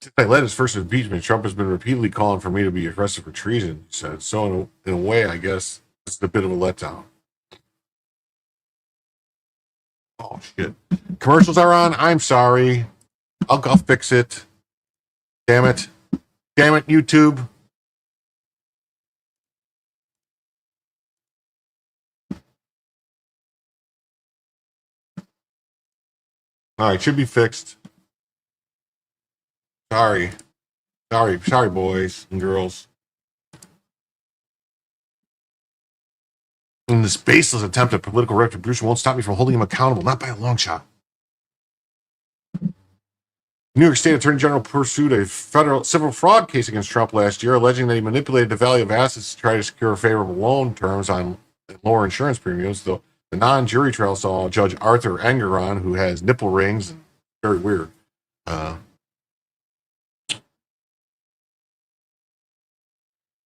Since I led his first impeachment, Trump has been repeatedly calling for me to be arrested for treason, he said. So in a way, I guess, it's a bit of a letdown. Oh, shit. Commercials are on. I'm sorry. I'll fix it. Damn it. Damn it, YouTube. All right, should be fixed. Sorry, boys and girls. And this baseless attempt at political retribution won't stop me from holding him accountable, not by a long shot. New York State Attorney General pursued a federal civil fraud case against Trump last year, alleging that he manipulated the value of assets to try to secure favorable loan terms on lower insurance premiums. The non-jury trial saw Judge Arthur Engeron, who has nipple rings, very weird,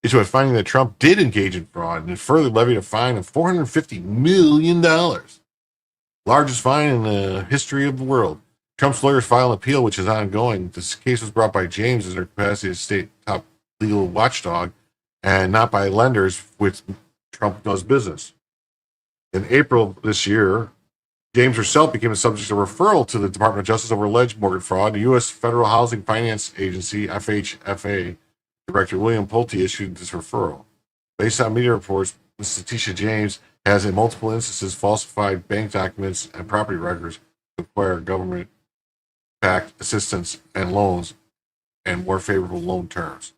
issue a finding that Trump did engage in fraud and further levied a fine of $450 million, largest fine in the history of the world. Trump's lawyers filed an appeal, which is ongoing. This case was brought by James as their capacity as state top legal watchdog, and not by lenders with Trump does business. In April this year, James herself became a subject of referral to the Department of Justice over alleged mortgage fraud. The U.S. Federal Housing Finance Agency, FHFA, Director William Pulte issued this referral. Based on media reports, Mrs. Letitia James has in multiple instances falsified bank documents and property records to acquire government-backed assistance and loans and more favorable loan terms.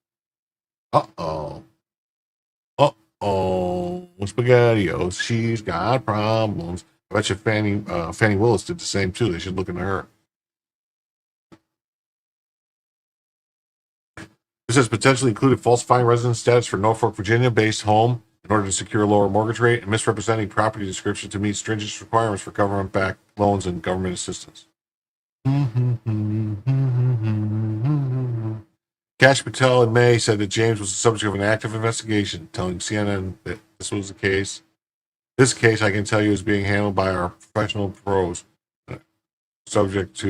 SpaghettiOs. She's got problems. I bet you Fannie Willis did the same too. They should look into her. This has potentially included falsifying residence status for Norfolk, Virginia-based home in order to secure a lower mortgage rate and misrepresenting property description to meet stringent requirements for government-backed loans and government assistance. Kash Patel in May said that James was the subject of an active investigation, telling CNN that this was the case. This case, I can tell you, is being handled by our professional pros, subject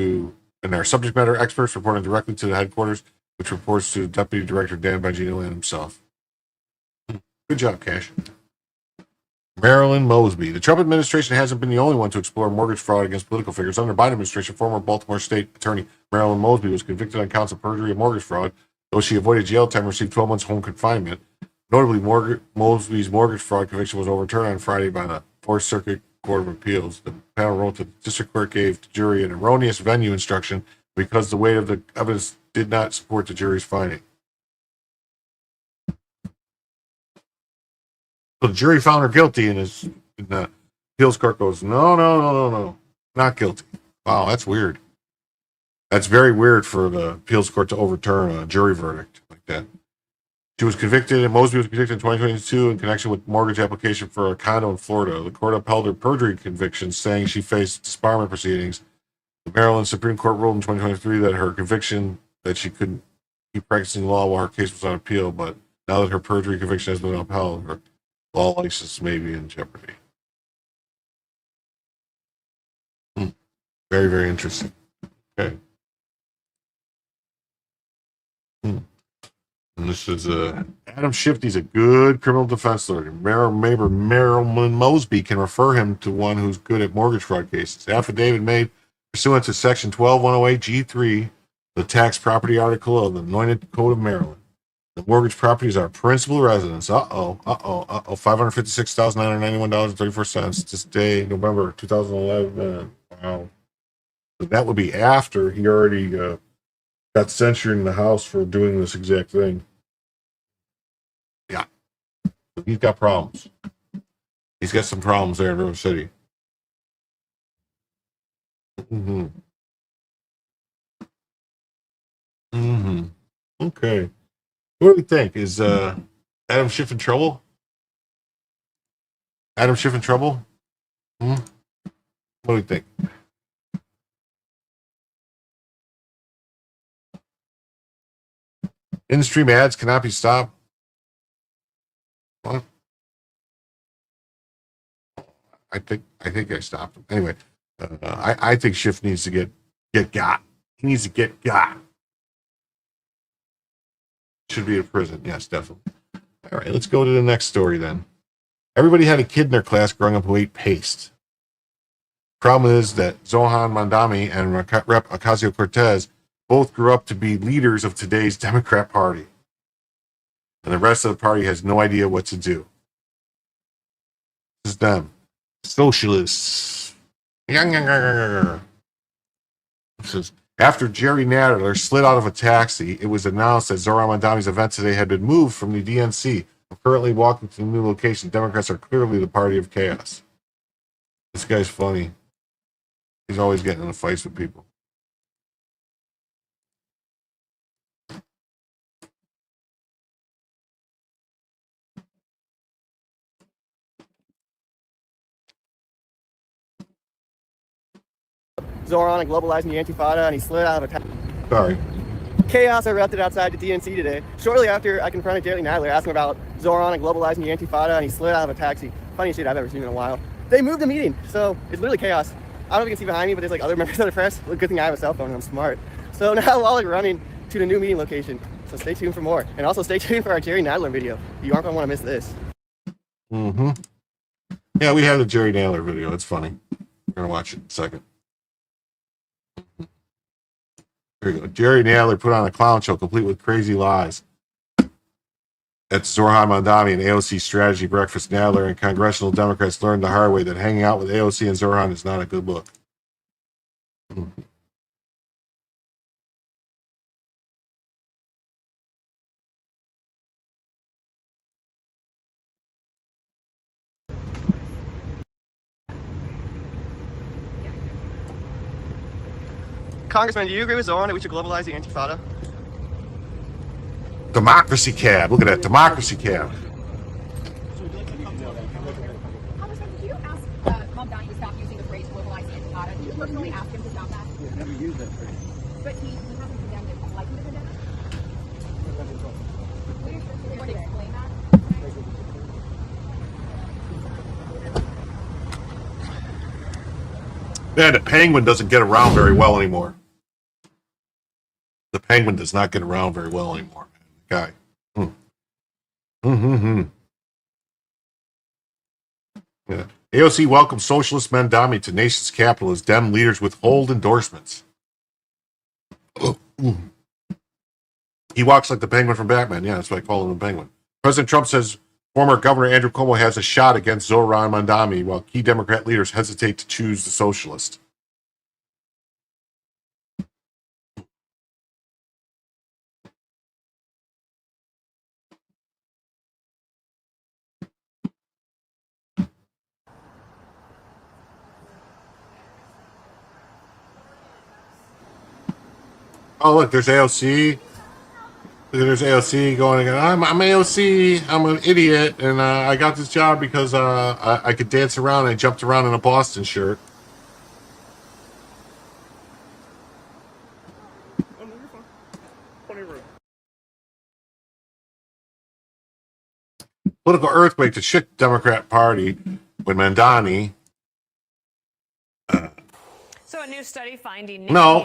matter experts reporting directly to the headquarters, which reports to Deputy Director Dan Bongino himself. Good job, Kash. Marilyn Mosby. The Trump administration hasn't been the only one to explore mortgage fraud against political figures. Under Biden administration, former Baltimore State Attorney Marilyn Mosby was convicted on counts of perjury and mortgage fraud, though she avoided jail time and received 12 months home confinement. Notably, Mosby's mortgage fraud conviction was overturned on Friday by the Fourth Circuit Court of Appeals. The panel wrote that the district court gave the jury an erroneous venue instruction because the weight of the evidence did not support the jury's finding. So the jury found her guilty, and the appeals court goes, no, not guilty. Wow, that's weird. That's very weird for the appeals court to overturn a jury verdict like that. She was convicted, and Mosby was convicted in 2022 in connection with mortgage application for a condo in Florida. The court upheld her perjury conviction, saying she faced disbarment proceedings. The Maryland Supreme Court ruled in 2023 that her conviction, that she couldn't keep practicing law while her case was on appeal, but now that her perjury conviction has been upheld, her law license may be in jeopardy. Very, very interesting. Okay. And this is Adam Schiff. He's a good criminal defense lawyer. Marilyn Mosby can refer him to one who's good at mortgage fraud cases. The affidavit made pursuant to Section 12108G3, the tax property article of the Anointed Code of Maryland. The mortgage properties are principal residence. $556,991.34. This day, November 2011. Wow. So that would be after he already got censured in the House for doing this exact thing. Yeah. He's got problems. He's got some problems there in River City. Okay. What do we think? Is Adam Schiff in trouble? Adam Schiff in trouble? What do we think? In-stream ads cannot be stopped. What? I think I stopped him. Anyway, I think Schiff needs to get got. He needs to get got. Should be in prison. Yes, definitely. All right, let's go to the next story then. Everybody had a kid in their class growing up who ate paste. Problem is that Zohan Mamdani and Rep. Ocasio-Cortez both grew up to be leaders of today's Democrat Party. And the rest of the party has no idea what to do. This is them. Socialists. This is, After Jerry Nadler slid out of a taxi, it was announced that Zohran Mamdani's event today had been moved from the DNC. I'm currently walking to the new location. Democrats are clearly the party of chaos. This guy's funny. He's always getting in fights with people. Zohran and globalizing the Intifada, and he slid out of a Sorry. chaos erupted outside the DNC today. Shortly after, I confronted Jerry Nadler, asking about Zohran and globalizing the Intifada, and he slid out of a taxi. Funniest shit I've ever seen in a while. They moved the meeting, so it's literally chaos. I don't know if you can see behind me, but there's like other members of the press. Well, good thing I have a cell phone and I'm smart. So now we're all like running to the new meeting location. So stay tuned for more. And also stay tuned for our Jerry Nadler video. You aren't going to want to miss this. Mm-hmm. Yeah, we have the Jerry Nadler video. It's funny. We're going to watch it in a second. Here we go. Jerry Nadler put on a clown show complete with crazy lies. At Zohran Mamdani and AOC strategy breakfast, Nadler and congressional Democrats learned the hard way that hanging out with AOC and Zohran is not a good look. Congressman, do you agree with Zohran that we should globalize the Intifada? Democracy cab. Look at that. Democracy cab. Congressman, did you ask Mamdani to stop using the phrase globalize the Intifada? Did you personally ask him to stop that? He never used that phrase. But he hasn't condemned it. Like he to condemn it? Would you want to explain that? Man, the Penguin doesn't get around very well anymore. The Penguin does not get around very well anymore. Guy. Yeah. AOC welcomes Socialist Mamdani to nation's capital as Dem leaders withhold endorsements. He walks like the Penguin from Batman. Yeah, that's why I call him the Penguin. President Trump says former Governor Andrew Cuomo has a shot against Zohran Mamdani, while key Democrat leaders hesitate to choose the Socialist. Oh, look, there's AOC. Look, there's AOC going, I'm AOC, I'm an idiot, and I got this job because I could dance around. I jumped around in a Boston shirt. Political earthquake to shook Democrat Party when Mamdani. So a new study finding No.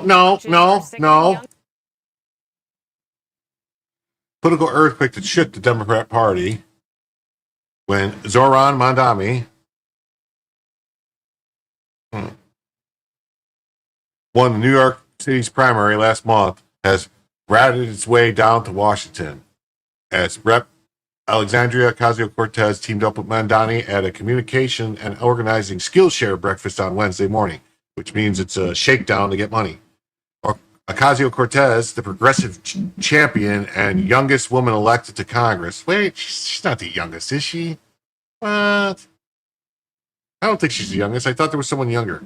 Political earthquake that shook the Democrat Party when Zohran Mamdani won the New York City's primary last month has routed its way down to Washington as Rep. Alexandria Ocasio-Cortez teamed up with Mamdani at a communication and organizing Skillshare breakfast on Wednesday morning, which means it's a shakedown to get money. Ocasio-Cortez, the progressive champion and youngest woman elected to Congress. Wait, she's not the youngest, is she? What? I don't think she's the youngest. I thought there was someone younger.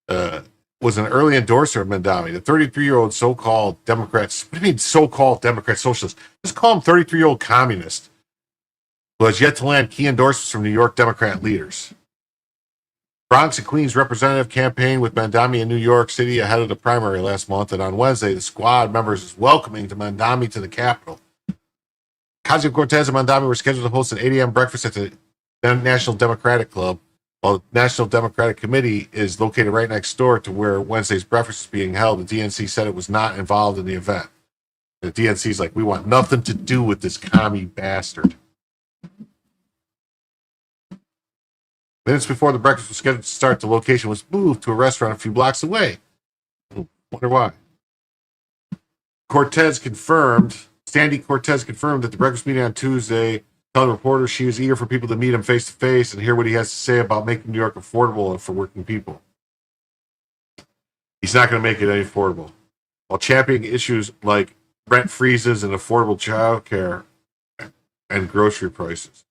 Was an early endorser of Mamdani, the 33-year-old so-called Democrat. What do you mean so-called Democrat socialist? Just call him 33-year-old communist, who has yet to land key endorsements from New York Democrat leaders. Bronx and Queens representative campaigned with Mamdani in New York City ahead of the primary last month, and on Wednesday, the squad members is welcoming to Mamdani to the Capitol. Ocasio-Cortez and Mamdani were scheduled to host an 8 a.m. breakfast at the National Democratic Club, while the National Democratic Committee is located right next door to where Wednesday's breakfast is being held. The DNC said it was not involved in the event. The DNC is like, we want nothing to do with this commie bastard. Minutes before the breakfast was scheduled to start, the location was moved to a restaurant a few blocks away. Wonder why. Sandy Cortez confirmed that the breakfast meeting on Tuesday, telling reporters she was eager for people to meet him face to face and hear what he has to say about making New York affordable for working people. He's not going to make it any affordable. while championing issues like rent freezes and affordable child care and grocery prices.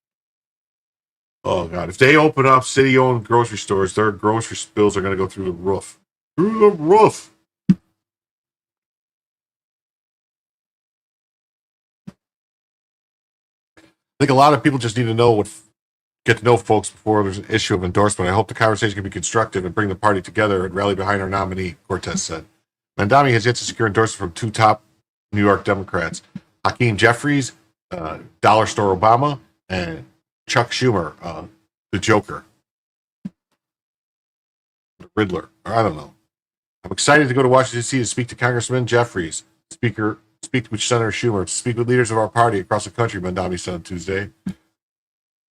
Oh, God. If they open up city-owned grocery stores, their grocery bills are going to go through the roof. Through the roof. I think a lot of people just need to know get to know folks before there's an issue of endorsement. I hope the conversation can be constructive and bring the party together and rally behind our nominee, Cortez said. Mamdani has yet to secure endorsement from two top New York Democrats, Hakeem Jeffries, Dollar Store Obama, and Chuck Schumer, the Joker, the Riddler, or I don't know. I'm excited to go to Washington, D.C. to speak to Congressman Jeffries, speak with Senator Schumer, to speak with leaders of our party across the country, Mamdani said on Tuesday.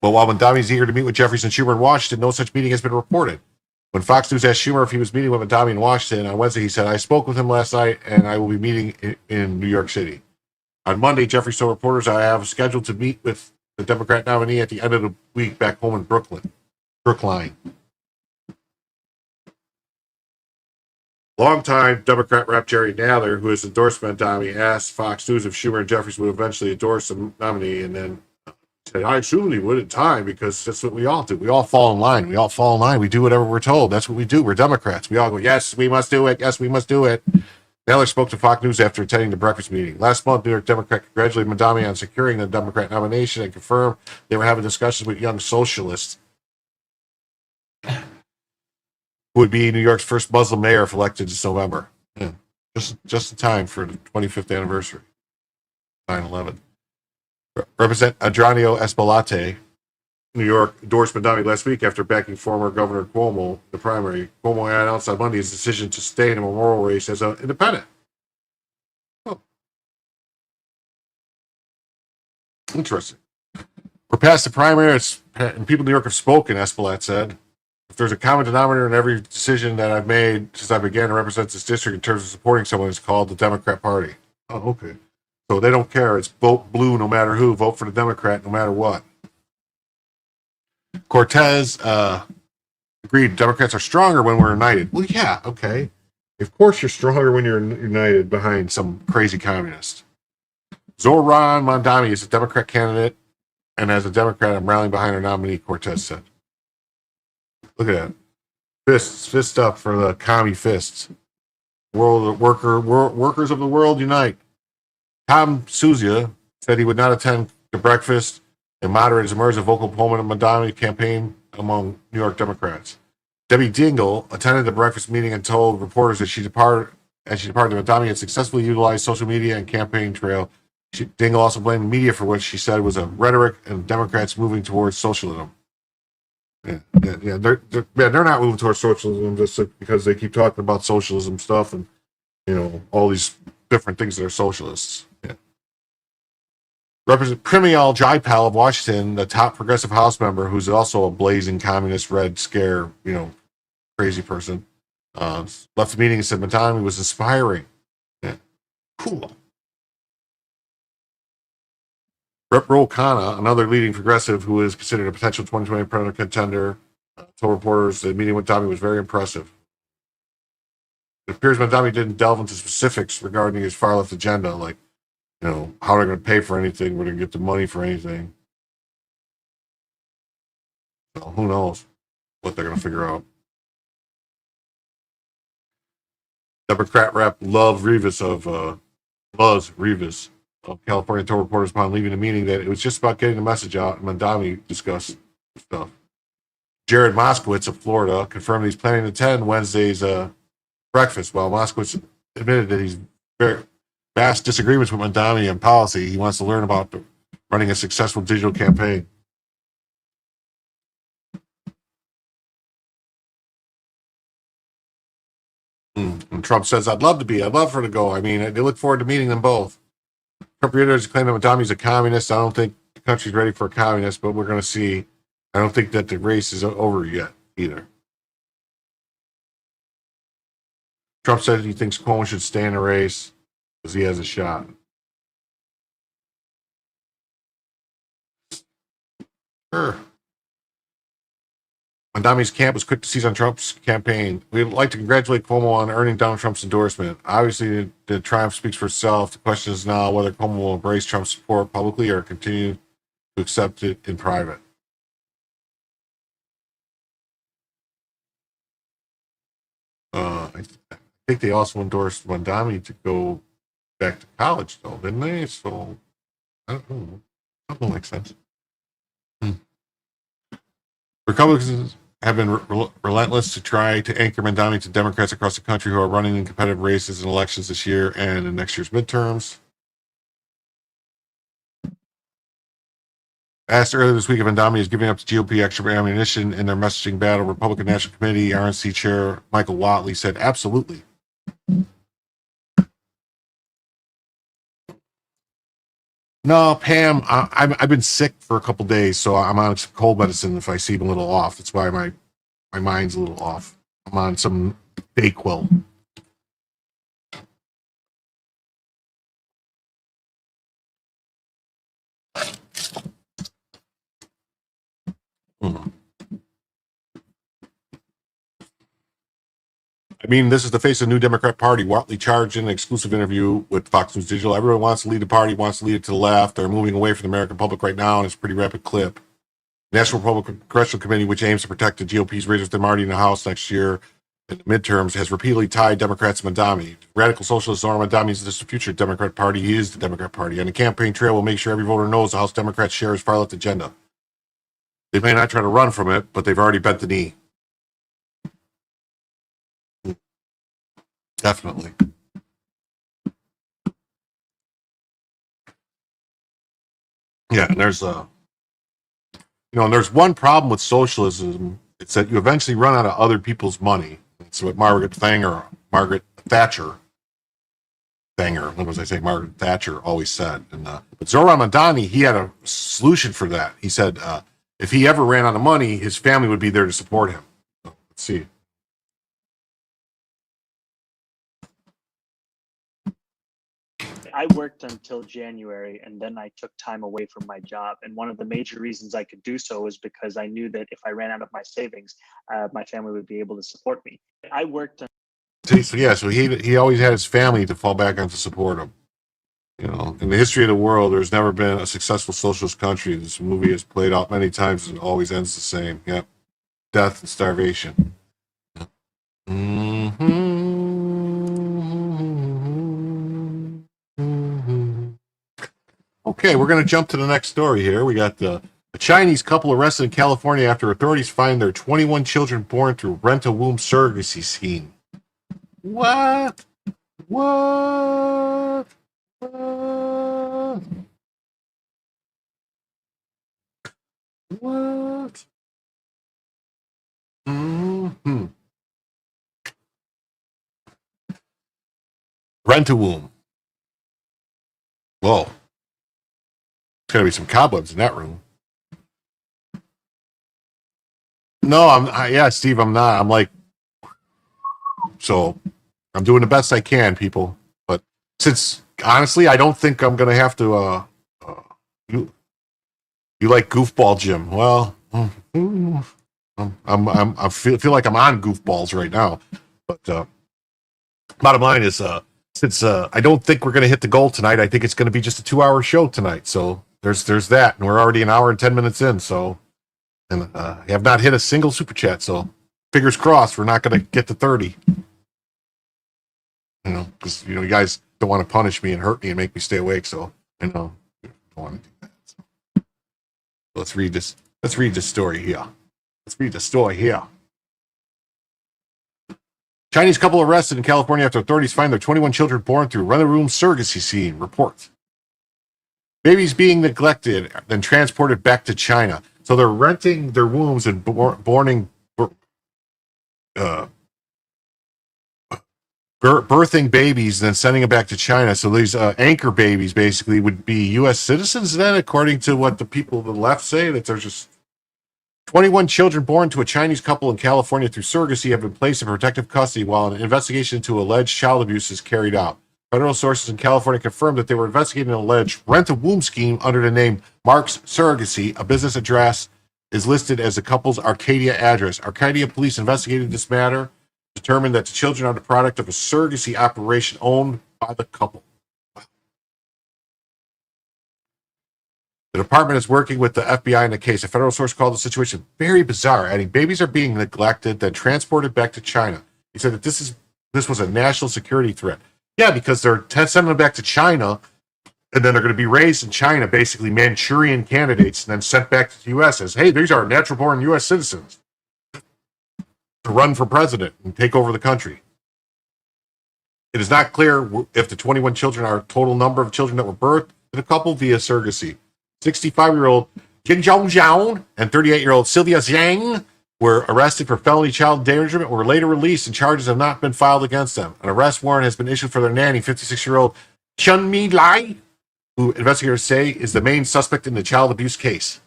But while Mamdani is eager to meet with Jeffries and Schumer in Washington, no such meeting has been reported. When Fox News asked Schumer if he was meeting with Mamdani in Washington on Wednesday, he said, "I spoke with him last night, and I will be meeting in New York City." On Monday, Jeffries told reporters, "I have scheduled to meet with the Democrat nominee at the end of the week back home in Brookline." Longtime Democrat Rep Jerry Nadler, who has endorsed Mamdani, asked Fox News if Schumer and Jeffries would eventually endorse the nominee, and then said, "I assumed he would in time because that's what we all do. We all fall in line. We do whatever we're told. That's what we do. We're Democrats. We all go, yes, we must do it. Yes, we must do it." Nadler spoke to Fox News after attending the breakfast meeting. Last month, New York Democrat congratulated Mamdani on securing the Democrat nomination and confirmed they were having discussions with young Socialist, who would be New York's first Muslim mayor if elected this November. Yeah, just in time for the 25th anniversary, 9/11. Representative Adriano Espelate, New York, endorsed Mamdani last week after backing former Governor Cuomo in the primary. Cuomo announced on Monday his decision to stay in a mayoral race as an independent. Oh. Interesting. We're past the primary, and people in New York have spoken, Espelate said. "If there's a common denominator in every decision that I've made since I began to represent this district in terms of supporting someone, it's called the Democrat Party." Oh, okay. So they don't care. It's vote blue no matter who. Vote for the Democrat no matter what. Cortez agreed Democrats are stronger when we're united. Well, yeah, okay. Of course you're stronger when you're united behind some crazy communist. Zoran Mamdani is a Democrat candidate, and as a Democrat, I'm rallying behind our nominee, Cortez said. Look at that. Fist up for the commie fists. Workers of the world unite. Tom Souza said he would not attend the breakfast and moderate as emerged a vocal opponent of Mamdani campaign among New York Democrats. Debbie Dingell attended the breakfast meeting and told reporters that Mamdani had successfully utilized social media and campaign trail. Dingell also blamed the media for what she said was a rhetoric and Democrats moving towards socialism. Yeah, they're not moving towards socialism just because they keep talking about socialism stuff and all these different things that are socialists. Yeah. Representative Primial Jaipal of Washington, the top progressive House member, who's also a blazing communist red scare, crazy person, left the meeting and said Mamdani was inspiring. Yeah. Cool. Rep. Ro Khanna, another leading progressive who is considered a potential 2020 presidential contender, told reporters the meeting with Mamdani was very impressive. It appears Mamdani didn't delve into specifics regarding his far left agenda, like, how they're going to pay for anything, where they're going to get the money for anything. Well, who knows what they're going to figure out. Democrat Rep. Luz Rivas of California told reporters upon leaving the meeting that it was just about getting the message out, and Mamdani discussed stuff. Jared Moskowitz of Florida confirmed he's planning to attend Wednesday's breakfast. While Moskowitz admitted that he's very vast disagreements with Mamdani on policy, he wants to learn about running a successful digital campaign. And Trump says, I'd love for her to go. I mean, they look forward to meeting them both. Trump reiterates claim that Mamdani's a communist. I don't think the country's ready for a communist, but we're going to see. I don't think that the race is over yet either. Trump said he thinks Cuomo should stay in the race because he has a shot. Sure. Mamdani's camp was quick to seize on Trump's campaign. We'd like to congratulate Cuomo on earning Donald Trump's endorsement. Obviously, the triumph speaks for itself. The question is now whether Cuomo will embrace Trump's support publicly or continue to accept it in private. I think they also endorsed Mamdani to go back to college, though, didn't they? So, I don't know. Something makes sense. Republicans have been relentless to try to anchor Mamdani to Democrats across the country who are running in competitive races in elections this year and in next year's midterms. Asked earlier this week if Mamdani is giving up the GOP extra ammunition in their messaging battle, Republican National Committee RNC Chair Michael Whatley said, absolutely. No, Pam, I've been sick for a couple days, so I'm on some cold medicine if I seem a little off. That's why my mind's a little off. I'm on some Dayquil. I mean, this is the face of the new Democrat Party. Whatley charged in an exclusive interview with Fox News Digital. Everyone wants to lead the party, wants to lead it to the left. They're moving away from the American public right now, and it's a pretty rapid clip. National Republican Congressional Committee, which aims to protect the GOP's razors to Marty in the House next year in the midterms, has repeatedly tied Democrats to Mamdani. Radical socialist Zoran Mamdani is the future Democrat Party. He is the Democrat Party. And the campaign trail will make sure every voter knows the House Democrats share his far left agenda. They may not try to run from it, but they've already bent the knee. Definitely. Yeah, and there's and there's one problem with socialism. It's that you eventually run out of other people's money. That's what Margaret Thatcher, what was I saying? Margaret Thatcher always said. And but Zoran Mamdani, he had a solution for that. He said if he ever ran out of money, his family would be there to support him. So, let's see. I worked until January and then I took time away from my job. And one of the major reasons I could do so is because I knew that if I ran out of my savings, my family would be able to support me. I worked. So he always had his family to fall back on to support him. In the history of the world, there's never been a successful socialist country. This movie has played out many times and always ends the same. Yep. Death and starvation. Okay, we're going to jump to the next story here. We got a Chinese couple arrested in California after authorities find their 21 children born through rent-a-womb surrogacy scheme. What? What? What? What? Rent-a-womb. Whoa. There's going to be some cobwebs in that room. No, Steve, I'm not. So I'm doing the best I can, people. But since, honestly, I don't think I'm going to have to, you like goofball Jim. Well, I feel like I'm on goofballs right now. But bottom line is, since I don't think we're going to hit the goal tonight, I think it's going to be just a 2-hour show tonight. So there's that, and we're already an hour and 10 minutes in. So, and I have not hit a single super chat. So fingers crossed, we're not going to get to 30. Because you guys don't want to punish me and hurt me and make me stay awake. So I know you don't want to do that. So let's read this. Let's read this story here. Chinese couple arrested in California after authorities find their 21 children born through rent-a-room surrogacy scheme. Report. Babies being neglected, then transported back to China. So they're renting their wombs and birthing babies, and then sending them back to China. So these anchor babies basically would be U.S. citizens then, according to what the people on the left say, that there's just 21 children born to a Chinese couple in California through surrogacy have been placed in protective custody while an investigation into alleged child abuse is carried out. Federal sources in California confirmed that they were investigating an alleged rent-a-womb scheme under the name Mark's Surrogacy, a business address is listed as the couple's Arcadia address. Arcadia police investigated this matter, determined that the children are the product of a surrogacy operation owned by the couple. The department is working with the FBI in the case. A federal source called the situation very bizarre, adding babies are being neglected, then transported back to China. He said that this was a national security threat. Yeah, because they're sending them back to China, and then they're going to be raised in China, basically Manchurian candidates, and then sent back to the U.S. as, hey, these are natural-born U.S. citizens to run for president and take over the country. It is not clear if the 21 children are a total number of children that were birthed to the couple via surrogacy. 65-year-old Jin Zhong and 38-year-old Sylvia Zhang were arrested for felony child endangerment, were later released, and charges have not been filed against them. An arrest warrant has been issued for their nanny, 56-year-old Chun-Mi Lai, who investigators say is the main suspect in the child abuse case.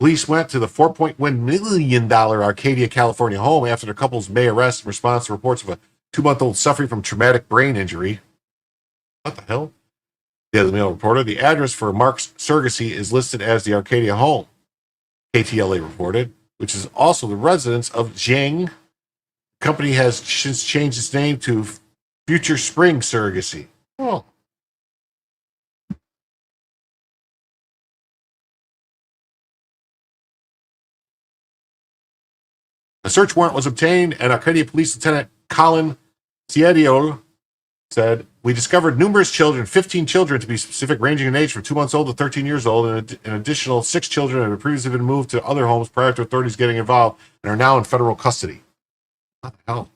Police went to the $4.1 million Arcadia, California home after the couple's May arrest in response to reports of a 2-month-old suffering from traumatic brain injury. What the hell? The Daily Mail reported the address for Mark's surrogacy is listed as the Arcadia home, KTLA reported, which is also the residence of Zhang. The company has since changed its name to Future Spring Surrogacy. Oh. A search warrant was obtained, and Arcadia Police Lieutenant Colin Ciedio said, we discovered numerous children, 15 children to be specific, ranging in age from 2 months old to 13 years old, and an additional 6 children have previously been moved to other homes prior to authorities getting involved and are now in federal custody. What the hell?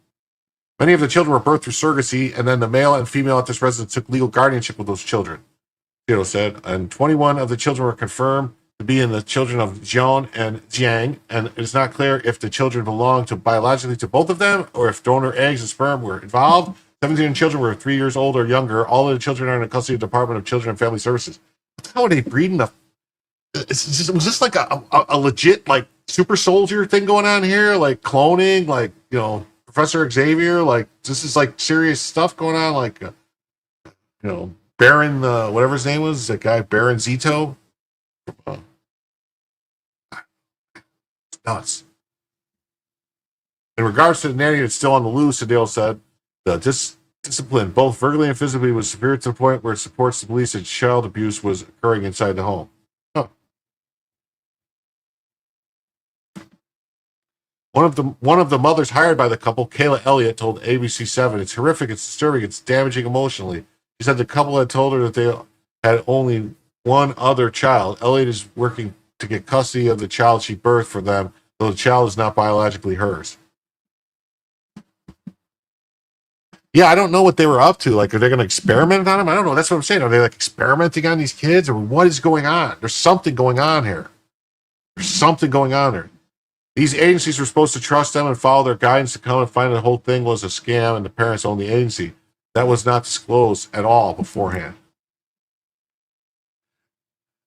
Many of the children were birthed through surrogacy, and then the male and female at this residence took legal guardianship of those children, Ciedio said, and 21 of the children were confirmed to be in the children of Zhang and Jiang, and it is not clear if the children belong to biologically to both of them or if donor eggs and sperm were involved. 17 children were 3 years old or younger. All of the children are in the custody of the Department of Children and Family Services. How are they breeding the... Was this like a legit like super soldier thing going on here? Like cloning, like, you know, Professor Xavier? Like, this is like serious stuff going on? Like, you know, Baron, whatever his name was, that guy, Baron Zito? Nuts. In regards to the nanny that's still on the loose, Adele said, the discipline, both verbally and physically, was severe to the point where it supports the police that child abuse was occurring inside the home. Huh. One of the mothers hired by the couple, Kayla Elliott, told ABC7, it's horrific, it's disturbing, it's damaging emotionally. She said the couple had told her that they had only one other child. Elliott is working to get custody of the child she birthed for them, though the child is not biologically hers. Yeah, I don't know what they were up to. Like, are they going to experiment on them? I don't know. That's what I'm saying. Are they like experimenting on these kids, or what is going on? There's something going on here. There's something going on here. These agencies were supposed to trust them and follow their guidance to come and find the whole thing was a scam and the parents owned the agency. That was not disclosed at all beforehand.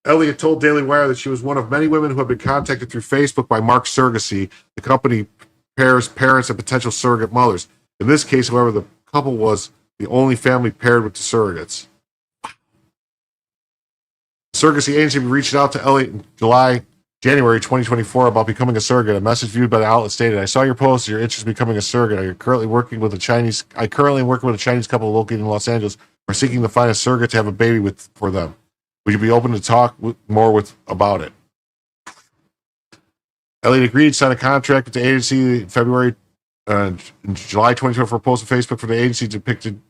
Elliott told Daily Wire that she was one of many women who have been contacted through Facebook by Mark Surrogacy. The company pairs parents and potential surrogate mothers. In this case, however, the couple was the only family paired with the surrogates. The surrogacy agency reached out to Elliott in January 2024 about becoming a surrogate. A message viewed by the outlet stated, I saw your post, you're interested in becoming a surrogate. I currently am working with a Chinese couple located in Los Angeles who are seeking to find a surrogate to have a baby for them. Would you be open to talk more about it? Elliott agreed to sign a contract with the agency in July 2024, post on Facebook for the agency depicted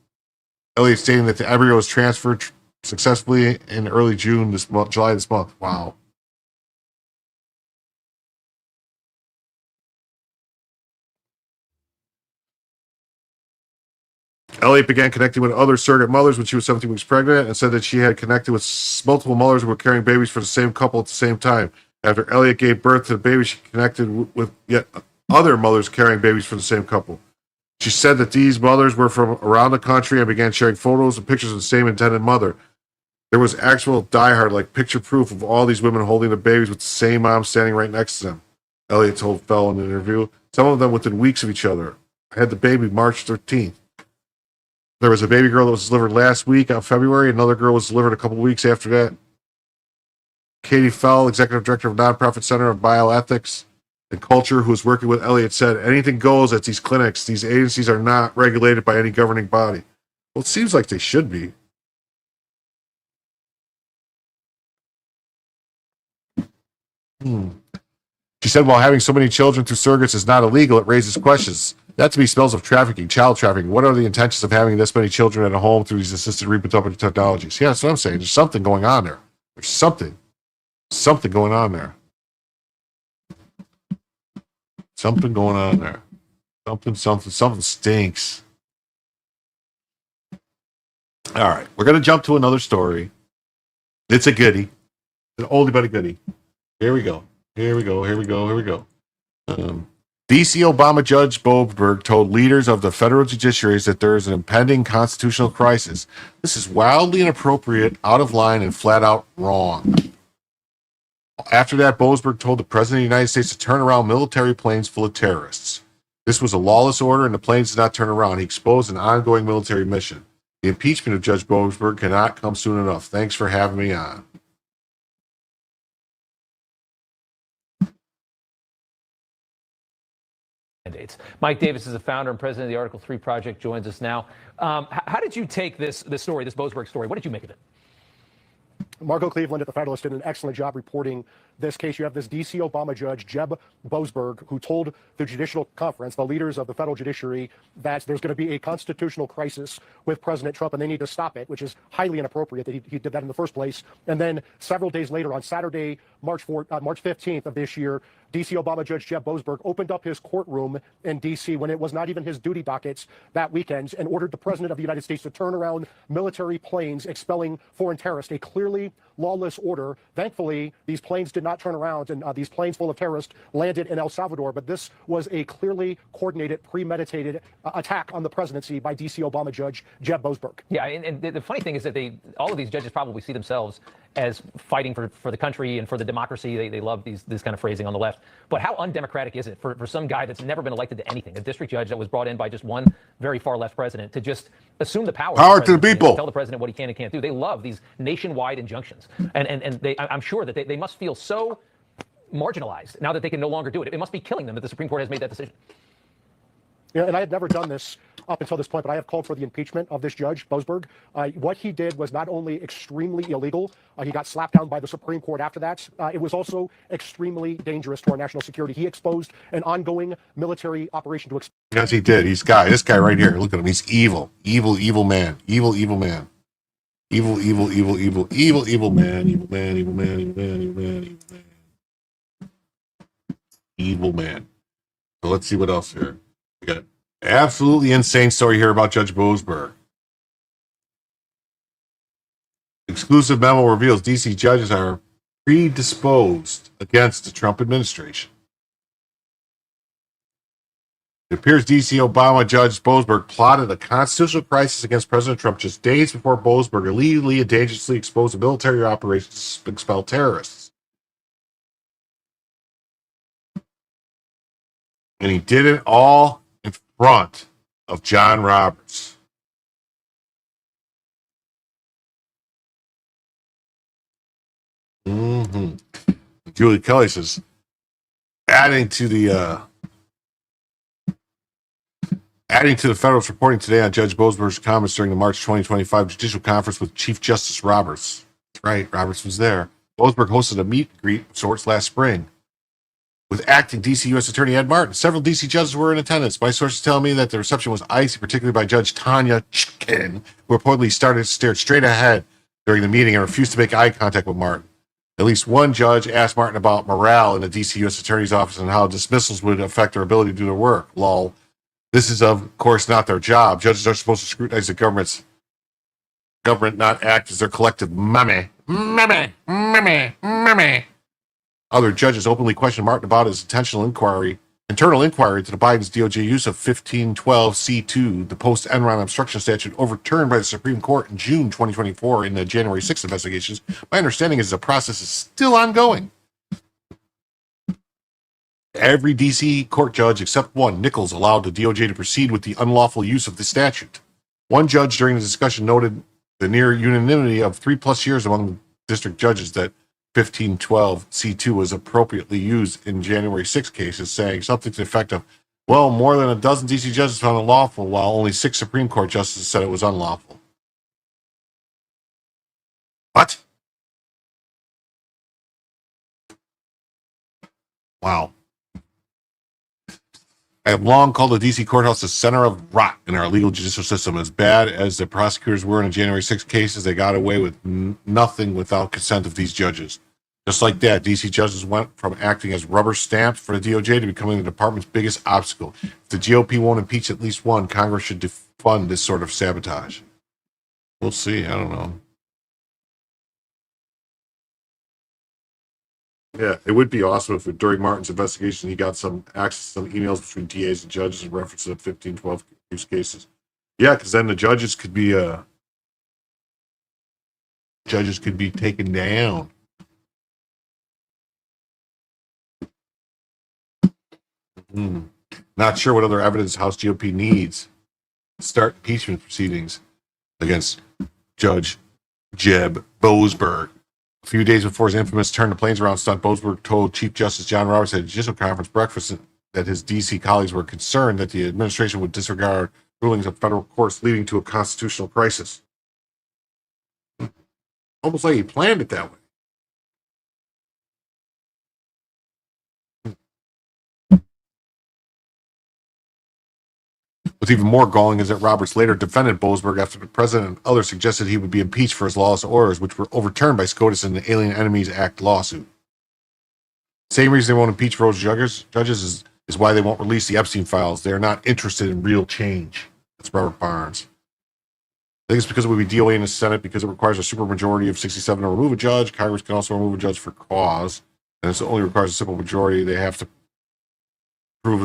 Elliott stating that the embryo was transferred successfully in early July this month. Wow. Elliott began connecting with other surrogate mothers when she was 17 weeks pregnant and said that she had connected with multiple mothers who were carrying babies for the same couple at the same time. After Elliott gave birth to the baby, she connected with yet other mothers carrying babies for the same couple. She said that these mothers were from around the country and began sharing photos and pictures of the same intended mother. There was actual diehard, like picture proof of all these women holding the babies with the same mom standing right next to them. Elliott told Fell in an interview, some of them within weeks of each other. I had the baby March 13th. There was a baby girl that was delivered last week on February. Another girl was delivered a couple weeks after that. Katie Fell, executive director of Nonprofit Center of Bioethics and Culture, who was working with Elliot, said, anything goes at these clinics. These agencies are not regulated by any governing body. Well, it seems like they should be. She said, while having so many children through surrogates is not illegal, it raises questions. That to me smells of trafficking, child trafficking. What are the intentions of having this many children at a home through these assisted reproductive technologies? Yeah, that's what I'm saying. There's something going on there. There's something going on there. Something going on there. Something stinks. All right, we're going to jump to another story. It's a goodie. An oldie but a goodie. Here we go. DC Obama Judge Boasberg told leaders of the federal judiciaries that there is an impending constitutional crisis. This is wildly inappropriate, out of line, and flat out wrong. After that, Boasberg told the President of the United States to turn around military planes full of terrorists. This was a lawless order, and the planes did not turn around. He exposed an ongoing military mission. The impeachment of Judge Boasberg cannot come soon enough. Thanks for having me on. Mike Davis is the founder and president of the Article 3 Project, joins us now. How did you take this story, this Boasberg story? What did you make of it? Margot Cleveland at the Federalist did an excellent job reporting this case. You have this D.C. Obama judge, Jeb Boasberg, who told the Judicial Conference, the leaders of the federal judiciary, that there's going to be a constitutional crisis with President Trump and they need to stop it, which is highly inappropriate that he did that in the first place. And then several days later, on Saturday, March 15th of this year, D.C. Obama Judge Jeb Boasberg opened up his courtroom in D.C. when it was not even his duty dockets that weekend and ordered the President of the United States to turn around military planes expelling foreign terrorists, a clearly lawless order. Thankfully, these planes did not turn around, and these planes full of terrorists landed in El Salvador, but this was a clearly coordinated, premeditated attack on the presidency by D.C. Obama Judge Jeb Boasberg. Yeah, and the funny thing is that all of these judges probably see themselves as fighting for the country and for the democracy. They love this kind of phrasing on the left. But how undemocratic is it for some guy that's never been elected to anything, a district judge that was brought in by just one very far left president, to just assume the power to the people, tell the president what he can and can't do? They love these nationwide injunctions. And I'm sure that they must feel so marginalized now that they can no longer do it. It must be killing them that the Supreme Court has made that decision. Yeah, and I had never done this up until this point, but I have called for the impeachment of this judge, Boasberg. What he did was not only extremely illegal, he got slapped down by the Supreme Court after that. It was also extremely dangerous to our national security. He exposed an ongoing military operation to... Yes, he did. This guy right here. Look at him. He's evil. Evil man. Evil man. Evil man. Evil man. So let's see what else here. We got absolutely insane story here about Judge Boasberg. Exclusive memo reveals DC judges are predisposed against the Trump administration. It appears DC Obama Judge Boasberg plotted a constitutional crisis against President Trump just days before Boasberg illegally and dangerously exposed a military operation to expel terrorists. And he did it all in front of John Roberts. Julie Kelly says, adding to the Federalist reporting today on Judge Boasberg's comments during the March 2025 Judicial Conference with Chief Justice Roberts. That's right, Roberts was there. Boasberg hosted a meet and greet of sorts last spring with acting D.C. U.S. Attorney Ed Martin. Several D.C. judges were in attendance. My sources tell me that the reception was icy, particularly by Judge Tanya Chutkan, who reportedly stared straight ahead during the meeting and refused to make eye contact with Martin. At least one judge asked Martin about morale in the D.C. U.S. Attorney's office and how dismissals would affect their ability to do their work. Lol. This is, of course, not their job. Judges are supposed to scrutinize the government, not act as their collective mummy. Other judges openly questioned Martin about his internal inquiry into the Biden's DOJ use of 1512C2, the post-Enron obstruction statute overturned by the Supreme Court in June 2024 in the January 6th investigations. My understanding is the process is still ongoing. Every D.C. court judge except one, Nichols, allowed the DOJ to proceed with the unlawful use of the statute. One judge during the discussion noted the near unanimity of 3+ years among district judges that 1512 C2 was appropriately used in January 6 cases, saying something to the effect of, well, more than a dozen DC judges found it lawful, while only 6 Supreme Court justices said it was unlawful. What? Wow. I have long called the DC courthouse the center of rot in our legal judicial system. As bad as the prosecutors were in the January 6 cases, they got away with nothing without consent of these judges. Just like that, DC judges went from acting as rubber stamps for the DOJ to becoming the department's biggest obstacle. If the GOP won't impeach at least one, Congress should defund this sort of sabotage. We'll see. I don't know. Yeah, it would be awesome if during Martin's investigation he got some access to some emails between DAs and judges in reference to the 1512 use cases. Yeah, because then the judges could be taken down. Not sure what other evidence House GOP needs to start impeachment proceedings against Judge Jeb Boasberg. A few days before his infamous turn the planes around stunt, Boasberg told Chief Justice John Roberts at a judicial conference breakfast that his D.C. colleagues were concerned that the administration would disregard rulings of federal courts, leading to a constitutional crisis. Almost like he planned it that way. What's even more galling is that Roberts later defended Boasberg after the president and others suggested he would be impeached for his lawless orders, which were overturned by SCOTUS in the Alien Enemies Act lawsuit. Same reason they won't impeach those judges is why they won't release the Epstein files. They are not interested in real change. That's Robert Barnes. I think it's because it would be DOA in the Senate because it requires a supermajority of 67 to remove a judge. Congress can also remove a judge for cause, and it only requires a simple majority. They have to prove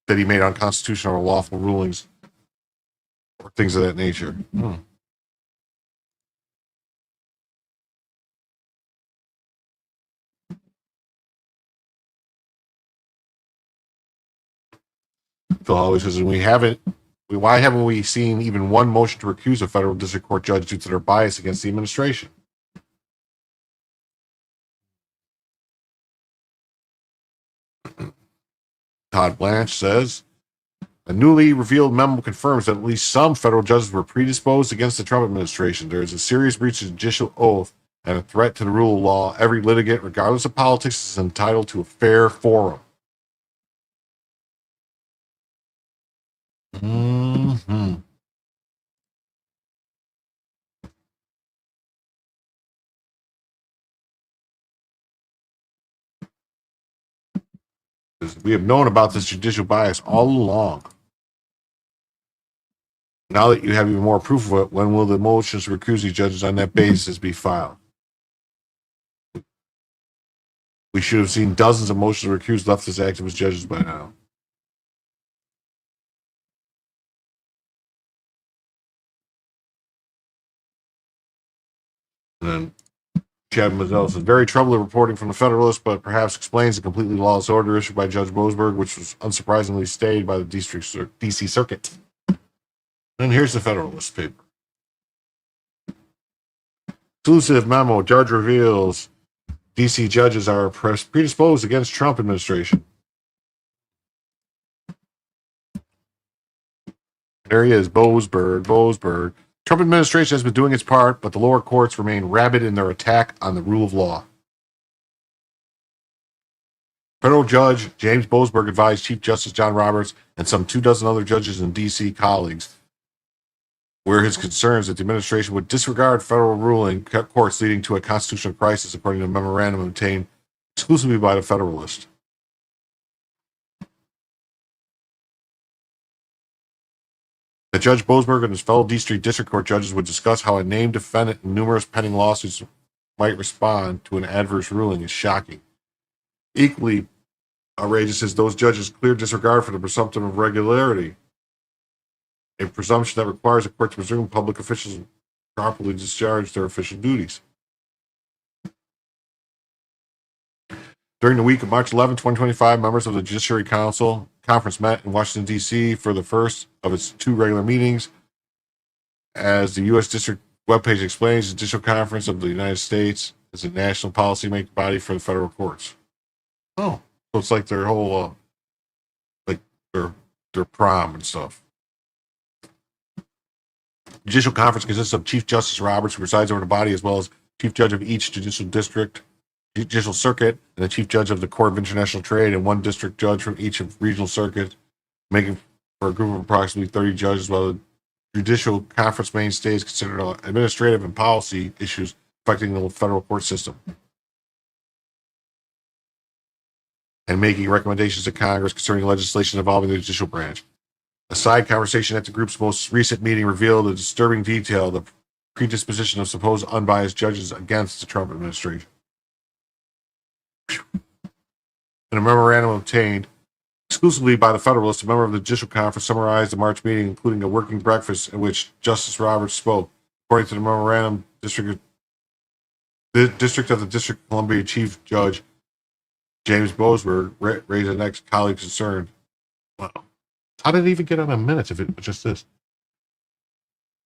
that he made unconstitutional or lawful rulings or things of that nature. Phil always says, why haven't we seen even one motion to recuse a federal district court judge due to their bias against the administration? Todd Blanche says, a newly revealed memo confirms that at least some federal judges were predisposed against the Trump administration. There is a serious breach of judicial oath and a threat to the rule of law. Every litigant, regardless of politics, is entitled to a fair forum. We have known about this judicial bias all along. Now that you have even more proof of it, when will the motions to recuse these judges on that basis be filed? We should have seen dozens of motions to recuse leftist activist judges by now. And then Chad Mazzell says, very troubling reporting from the Federalist, but perhaps explains the completely lawless order issued by Judge Boasberg, which was unsurprisingly stayed by the DC Circuit. And here's the Federalist paper. Exclusive memo. Judge reveals DC judges are predisposed against Trump administration. There he is, Boasberg. Trump administration has been doing its part, but the lower courts remain rabid in their attack on the rule of law. Federal Judge James Boasberg advised Chief Justice John Roberts and some 24 other judges and D.C. colleagues were his concerns that the administration would disregard federal ruling courts, leading to a constitutional crisis, according to a memorandum obtained exclusively by the Federalist. That Judge Boasberg and his fellow D.C. District Court judges would discuss how a named defendant in numerous pending lawsuits might respond to an adverse ruling is shocking. Equally outrageous is those judges' clear disregard for the presumption of regularity, a presumption that requires a court to presume public officials properly discharge their official duties. During the week of March 11, 2025, members of the Judiciary Council Conference met in Washington, D.C. for the first of its 2 regular meetings. As the U.S. District webpage explains, the Judicial Conference of the United States is a national policy making body for the federal courts. Oh, so it's like their whole, like their prom and stuff. Judicial Conference consists of Chief Justice Roberts, who presides over the body, as well as Chief Judge of each judicial district, judicial circuit, and the Chief Judge of the Court of International Trade, and one district judge from each of regional circuits, making for a group of approximately 30 judges, while the Judicial Conference mainstays considered administrative and policy issues affecting the federal court system, and making recommendations to Congress concerning legislation involving the judicial branch. A side conversation at the group's most recent meeting revealed a disturbing detail: the predisposition of supposed unbiased judges against the Trump administration. In a memorandum obtained exclusively by the Federalist, a member of the Judicial Conference summarized the March meeting, including a working breakfast in which Justice Roberts spoke. According to the memorandum, District of the District of Columbia Chief Judge James Boasberg raised an ex-colleague's concern. Wow. How did it even get on a minute if it was just this?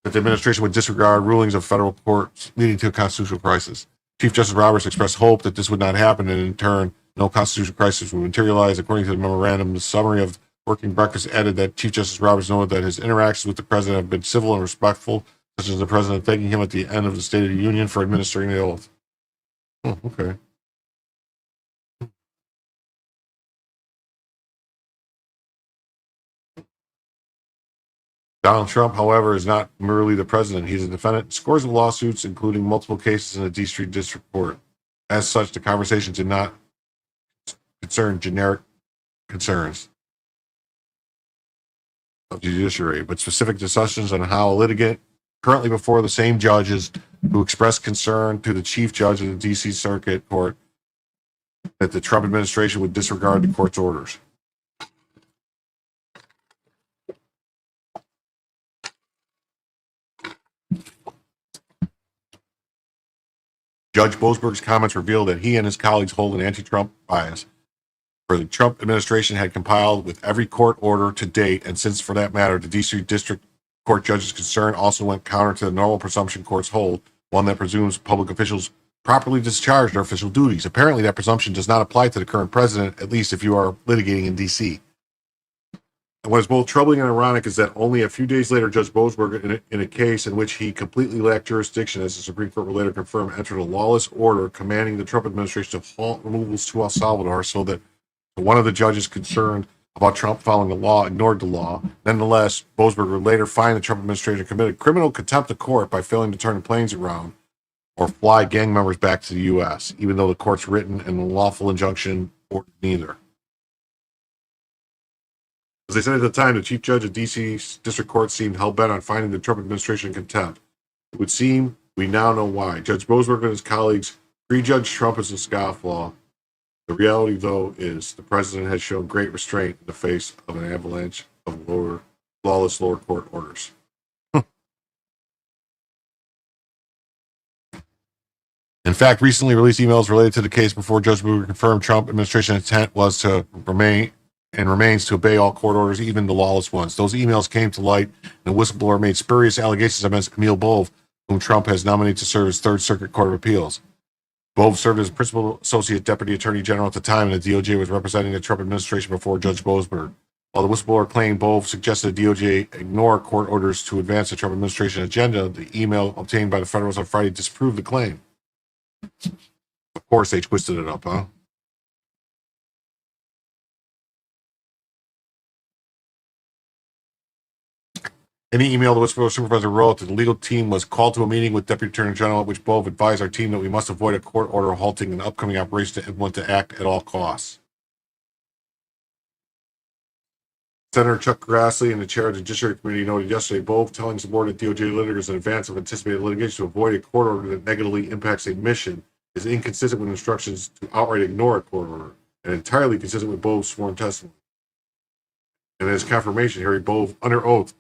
That the administration would disregard rulings of federal courts leading to a constitutional crisis. Chief Justice Roberts expressed hope that this would not happen, and in turn, no constitutional crisis would materialize. According to the memorandum, the summary of working breakfast added that Chief Justice Roberts noted that his interactions with the president have been civil and respectful, such as the president thanking him at the end of the State of the Union for administering the oath. Oh, okay. Donald Trump, however, is not merely the president. He's a defendant in scores of lawsuits, including multiple cases in the D.C. District Court. As such, the conversation did not concern generic concerns of the judiciary, but specific discussions on how a litigant currently before the same judges who expressed concern to the chief judge of the D.C. Circuit Court that the Trump administration would disregard the court's orders. Judge Boasberg's comments revealed that he and his colleagues hold an anti-Trump bias, for the Trump administration had compiled with every court order to date, and since, for that matter, the D.C. District Court judge's concern also went counter to the normal presumption courts hold, one that presumes public officials properly discharge their official duties. Apparently, that presumption does not apply to the current president, at least if you are litigating in D.C. And what is both troubling and ironic is that only a few days later, Judge Boasberg, in a case in which he completely lacked jurisdiction, as the Supreme Court would later confirm, entered a lawless order commanding the Trump administration to halt removals to El Salvador, so that one of the judges concerned about Trump following the law ignored the law. Nonetheless, Boasberg would later find the Trump administration committed criminal contempt of court by failing to turn the planes around or fly gang members back to the U.S., even though the court's written and lawful injunction ordered neither. As they said at the time, the chief judge of D.C.'s district court seemed hell-bent on finding the Trump administration in contempt. It would seem we now know why. Judge Boasberg and his colleagues prejudged Trump as a scofflaw. The reality, though, is the president has shown great restraint in the face of an avalanche of lawless lower court orders. In fact, recently released emails related to the case before Judge Boasberg confirmed Trump administration intent was to remain and remains to obey all court orders, even the lawless ones. Those emails came to light, and a whistleblower made spurious allegations against Emil Bove, whom Trump has nominated to serve as Third Circuit Court of Appeals. Bove served as Principal Associate Deputy Attorney General at the time, and the DOJ was representing the Trump administration before Judge Boasberg. While the whistleblower claimed Bove suggested the DOJ ignore court orders to advance the Trump administration agenda, the email obtained by the Federalists on Friday disproved the claim. Of course, they twisted it up, huh? In the email, the whistleblower supervisor wrote that the legal team was called to a meeting with Deputy Attorney General, at which Bove advised our team that we must avoid a court order halting an upcoming operation to implement the act at all costs. Senator Chuck Grassley and the chair of the Judiciary Committee noted yesterday, Bove telling subordinate DOJ litigants in advance of anticipated litigation to avoid a court order that negatively impacts a mission is inconsistent with instructions to outright ignore a court order, and entirely consistent with Bove's sworn testimony. And in his confirmation hearing, Bove, under oath,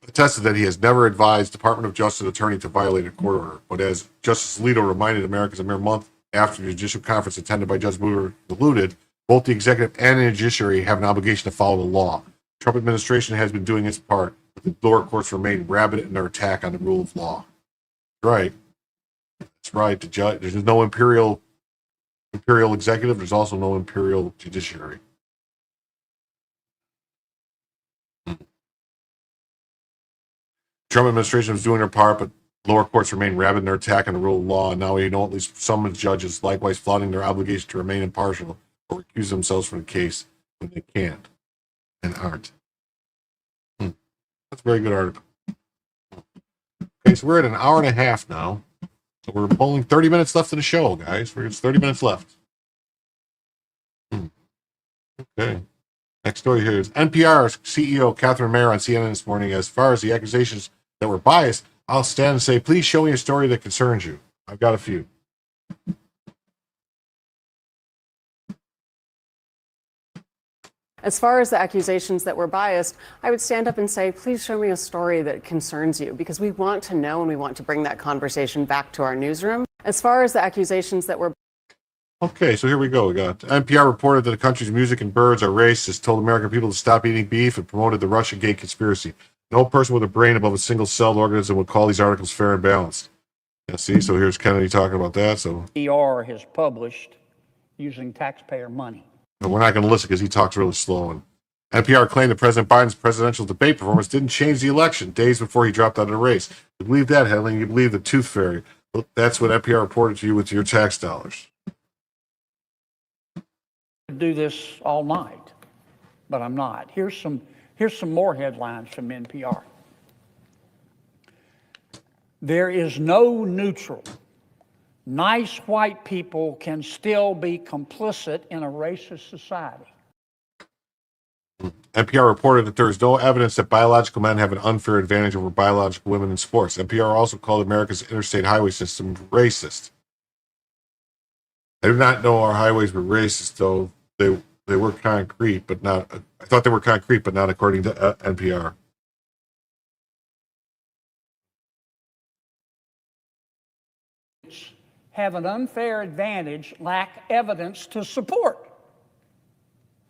attested that he has never advised Department of Justice attorney to violate a court order. But as Justice Alito reminded Americans a mere month after the judicial conference attended by Judge Boasberg alluded, both the executive and the judiciary have an obligation to follow the law. The Trump administration has been doing its part, but the lower courts remain rabid in their attack on the rule of law. Right. That's That's right. The judge. There's no imperial executive. There's also no imperial judiciary. Trump administration was doing their part, but lower courts remain rabid in their attack on the rule of law. And now we know at least some of the judges likewise flaunting their obligation to remain impartial or recuse themselves from the case when they can't and aren't. That's a very good article. Okay, so we're at an hour and a half now. So we're only 30 minutes left of the show, guys. It's 30 minutes left. Okay. Next story here is NPR CEO Catherine Mayer on CNN this morning. As far as the accusations that were biased, I'll stand and say, please show me a story that concerns you. I've got a few. As far as the accusations that were biased, I would stand up and say, please show me a story that concerns you, because we want to know and we want to bring that conversation back to our newsroom. As far as the accusations that were Okay, so here we go. We got NPR reported that the country's music and birds are racist, told American people to stop eating beef, and promoted the Russiagate conspiracy. No person with a brain above a single-celled organism would call these articles fair and balanced. Yeah, see, so here's Kennedy talking about that. So NPR has published using taxpayer money. but we're not going to listen because he talks really slow. And NPR claimed that President Biden's presidential debate performance didn't change the election days before he dropped out of the race. You believe that headline? You believe the tooth fairy? Well, that's what NPR reported to you with your tax dollars. Do this all night, but I'm not. Here's some more headlines from NPR. There is no neutral. Nice white people can still be complicit in a racist society. NPR reported that there is no evidence that biological men have an unfair advantage over biological women in sports. NPR also called America's interstate highway system racist. I do not know our highways were racist, though. They were concrete, but not. I thought they were concrete, but not according to NPR. Have an unfair advantage, lack evidence to support.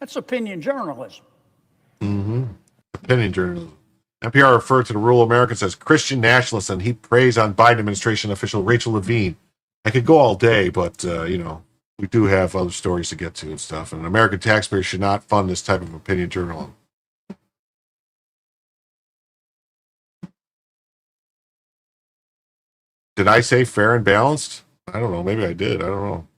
That's opinion journalism. Opinion journalism. NPR referred to the rural Americans as Christian nationalists, and he praised on Biden administration official Rachel Levine. I could go all day, but we do have other stories to get to and stuff. And American taxpayers should not fund this type of opinion journalism. Did I say fair and balanced? I don't know. Maybe I did. I don't know.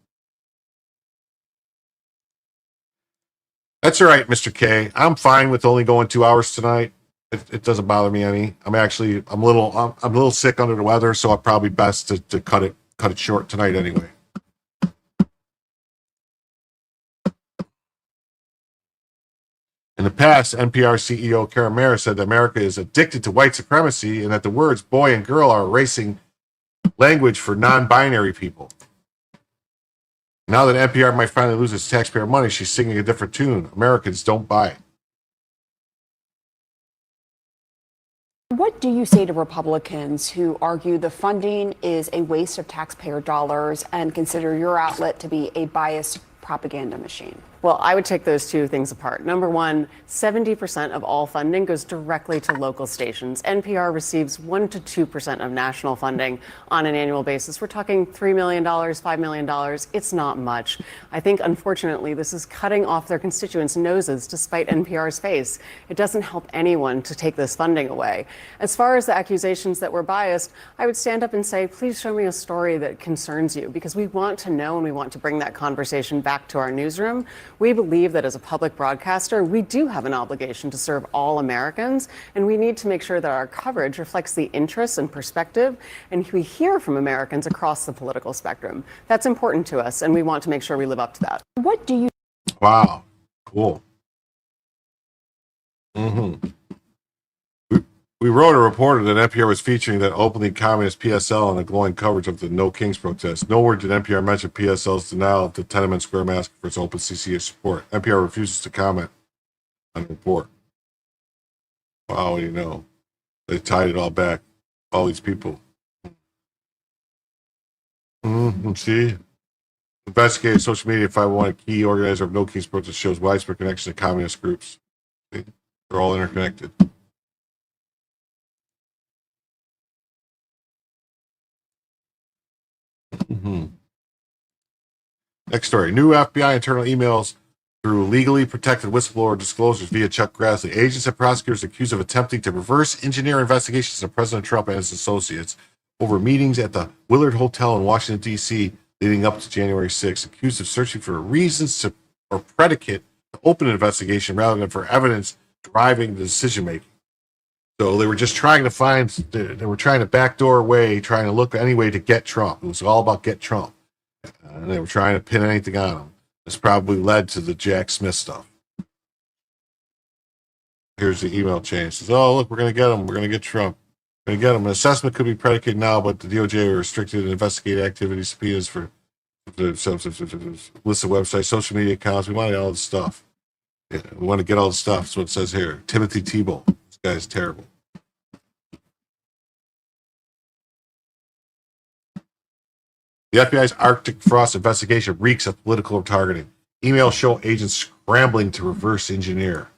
That's all right, Mr. K. I'm fine with only going 2 hours tonight. It doesn't bother me any. I'm a little sick under the weather, so I'm probably best to cut it short tonight anyway. In the past, NPR CEO Karen Mayer said that America is addicted to white supremacy and that the words boy and girl are erasing language for non-binary people. Now that NPR might finally lose its taxpayer money, she's singing a different tune. Americans don't buy it. What do you say to Republicans who argue the funding is a waste of taxpayer dollars and consider your outlet to be a biased propaganda machine? Well, I would take those two things apart. Number one, 70% of all funding goes directly to local stations. NPR receives 1 to 2% of national funding on an annual basis. We're talking $3 million, $5 million. It's not much. I think, unfortunately, this is cutting off their constituents' noses to spite NPR's face. It doesn't help anyone to take this funding away. As far as the accusations that were biased, I would stand up and say, please show me a story that concerns you, because we want to know and we want to bring that conversation back to our newsroom. We believe that as a public broadcaster, we do have an obligation to serve all Americans, and we need to make sure that our coverage reflects the interests and perspective, and we hear from Americans across the political spectrum. That's important to us, and we want to make sure we live up to that. What do you... Wow. Cool. We wrote a reporter that NPR was featuring that openly communist PSL in a glowing coverage of the No Kings protest. Nowhere did NPR mention PSL's denial of the Tiananmen Square massacre for its open CCA support. NPR refuses to comment on the report. Wow, what do you know? They tied it all back. All these people. See? Investigated social media 501, a key organizer of No Kings protest, shows widespread connection to communist groups. See? They're all interconnected. Mm-hmm. Next story. New FBI internal emails through legally protected whistleblower disclosures via Chuck Grassley. Agents and prosecutors accused of attempting to reverse engineer investigations of President Trump and his associates over meetings at the Willard Hotel in Washington, D.C. leading up to January 6th, accused of searching for reasons or predicate to open an investigation rather than for evidence driving the decision making. So they were just trying to find, they were trying to backdoor away, trying to look any way to get Trump. It was all about get Trump. And they were trying to pin anything on him. This probably led to the Jack Smith stuff. Here's the email chain. It says, oh, look, we're going to get him. We're going to get Trump. We're going to get him. An assessment could be predicated now, but the DOJ restricted investigative activity subpoenas for the list of websites, social media accounts. We want all this stuff. Yeah, we want to get all the stuff. That's what it says here. Timothy Tebow. This guy's terrible. The FBI's Arctic Frost investigation reeks of political targeting. Emails show agents scrambling to reverse engineer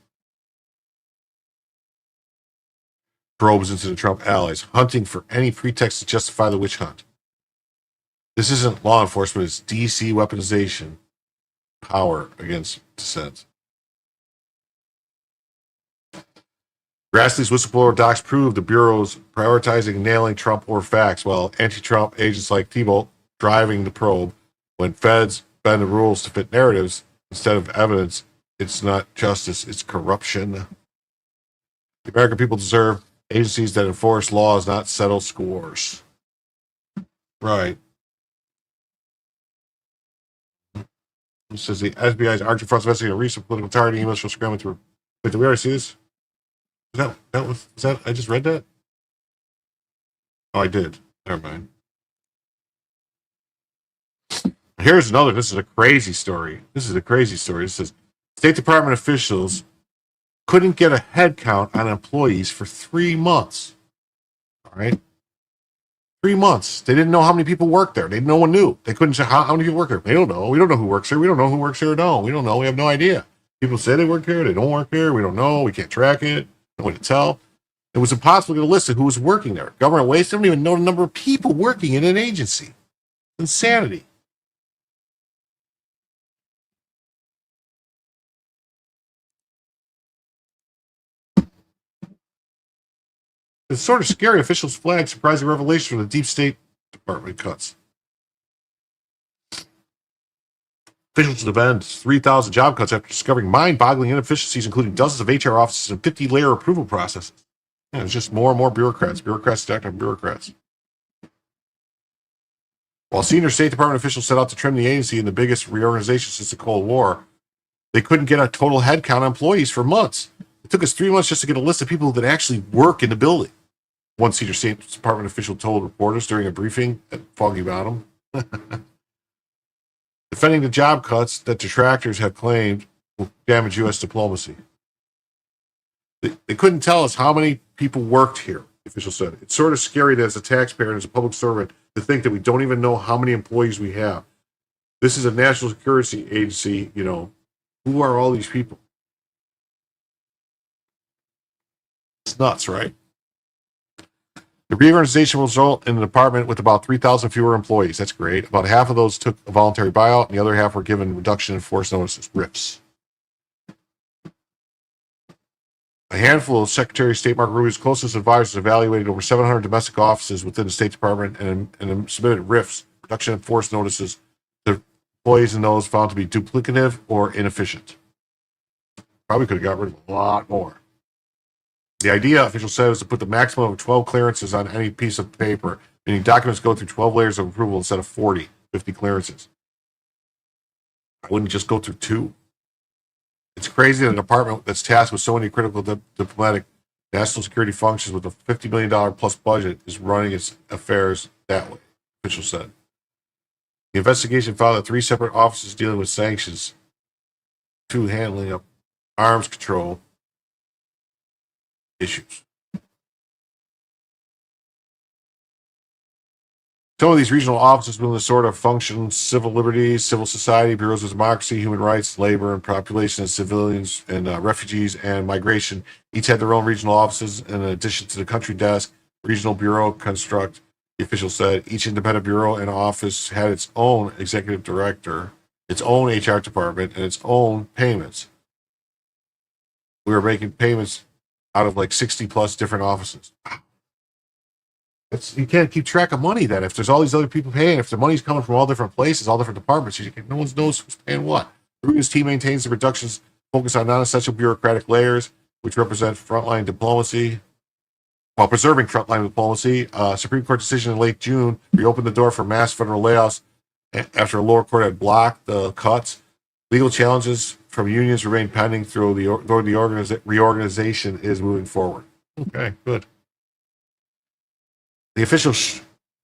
probes into the Trump allies, hunting for any pretext to justify the witch hunt. This isn't law enforcement, it's DC weaponization, power against dissent. Grassley's whistleblower docs prove the Bureau's prioritizing nailing Trump or facts, while anti-Trump agents like Tebow driving the probe. When feds bend the rules to fit narratives instead of evidence, it's not justice, it's corruption. The American people deserve agencies that enforce laws, not settle scores. Right. It says the FBI's Arctic Frost investigating a recent political targeting emails from scrambling through. Wait, did we already see this? Was that I just read that? Oh, I did. Never mind. Here's another. This is a crazy story. It says State Department officials couldn't get a head count on employees for 3 months. All right. 3 months. They didn't know how many people worked there. No one knew. They couldn't say how many people work there. They don't know. We don't know who works here. We don't know who works here or don't. We don't know. We have no idea. People say they work here. They don't work here. We don't know. We can't track it. No way to tell. It was impossible to get a list of who was working there. Government waste. They don't even know the number of people working in an agency. Insanity. It's sort of scary. Officials flag surprising revelation from the deep state department cuts. Officials defend 3,000 job cuts after discovering mind-boggling inefficiencies, including dozens of HR offices and 50-layer approval processes. Yeah, it's just more and more bureaucrats. Bureaucrats stacked on bureaucrats. While senior State Department officials set out to trim the agency in the biggest reorganization since the Cold War, they couldn't get a total headcount on employees for months. It took us 3 months just to get a list of people that actually work in the building. One senior State Department official told reporters during a briefing at Foggy Bottom. Defending the job cuts that detractors have claimed will damage U.S. diplomacy. They couldn't tell us how many people worked here, the official said. It's sort of scary that as a taxpayer and as a public servant to think that we don't even know how many employees we have. This is a national security agency, you know. Who are all these people? It's nuts, right? The reorganization will result in the department with about 3,000 fewer employees. That's great. About half of those took a voluntary buyout, and the other half were given reduction in force notices, RIFs. A handful of Secretary of State Mark Rubio's closest advisors evaluated over 700 domestic offices within the State Department and submitted RIFs, reduction in force notices, to employees and those found to be duplicative or inefficient. Probably could have got rid of a lot more. The idea, officials said, is to put the maximum of 12 clearances on any piece of paper, meaning documents go through 12 layers of approval instead of 50 clearances. I wouldn't just go through 2. It's crazy that a department that's tasked with so many critical diplomatic national security functions with a $50 million plus budget is running its affairs that way, officials said. The investigation found that 3 separate offices dealing with sanctions, 2 handling of arms control issues. Some of these regional offices within the sort of functions: civil liberties, civil society, bureaus of democracy, human rights, labor and population, and civilians and refugees and migration, each had their own regional offices in addition to the country desk, regional bureau construct. The official said each independent bureau and office had its own executive director, its own HR department, and its own payments. We were making payments out of like 60 plus different offices. You can't keep track of money then. If there's all these other people paying, if the money's coming from all different places, all different departments, no one knows who's paying what. Rubio's team maintains the reductions focus on non-essential bureaucratic layers, which represent frontline diplomacy, while preserving frontline diplomacy. Supreme Court decision in late June reopened the door for mass federal layoffs after a lower court had blocked the cuts. Legal challenges from unions remain pending though the reorganization is moving forward. Okay, good. The official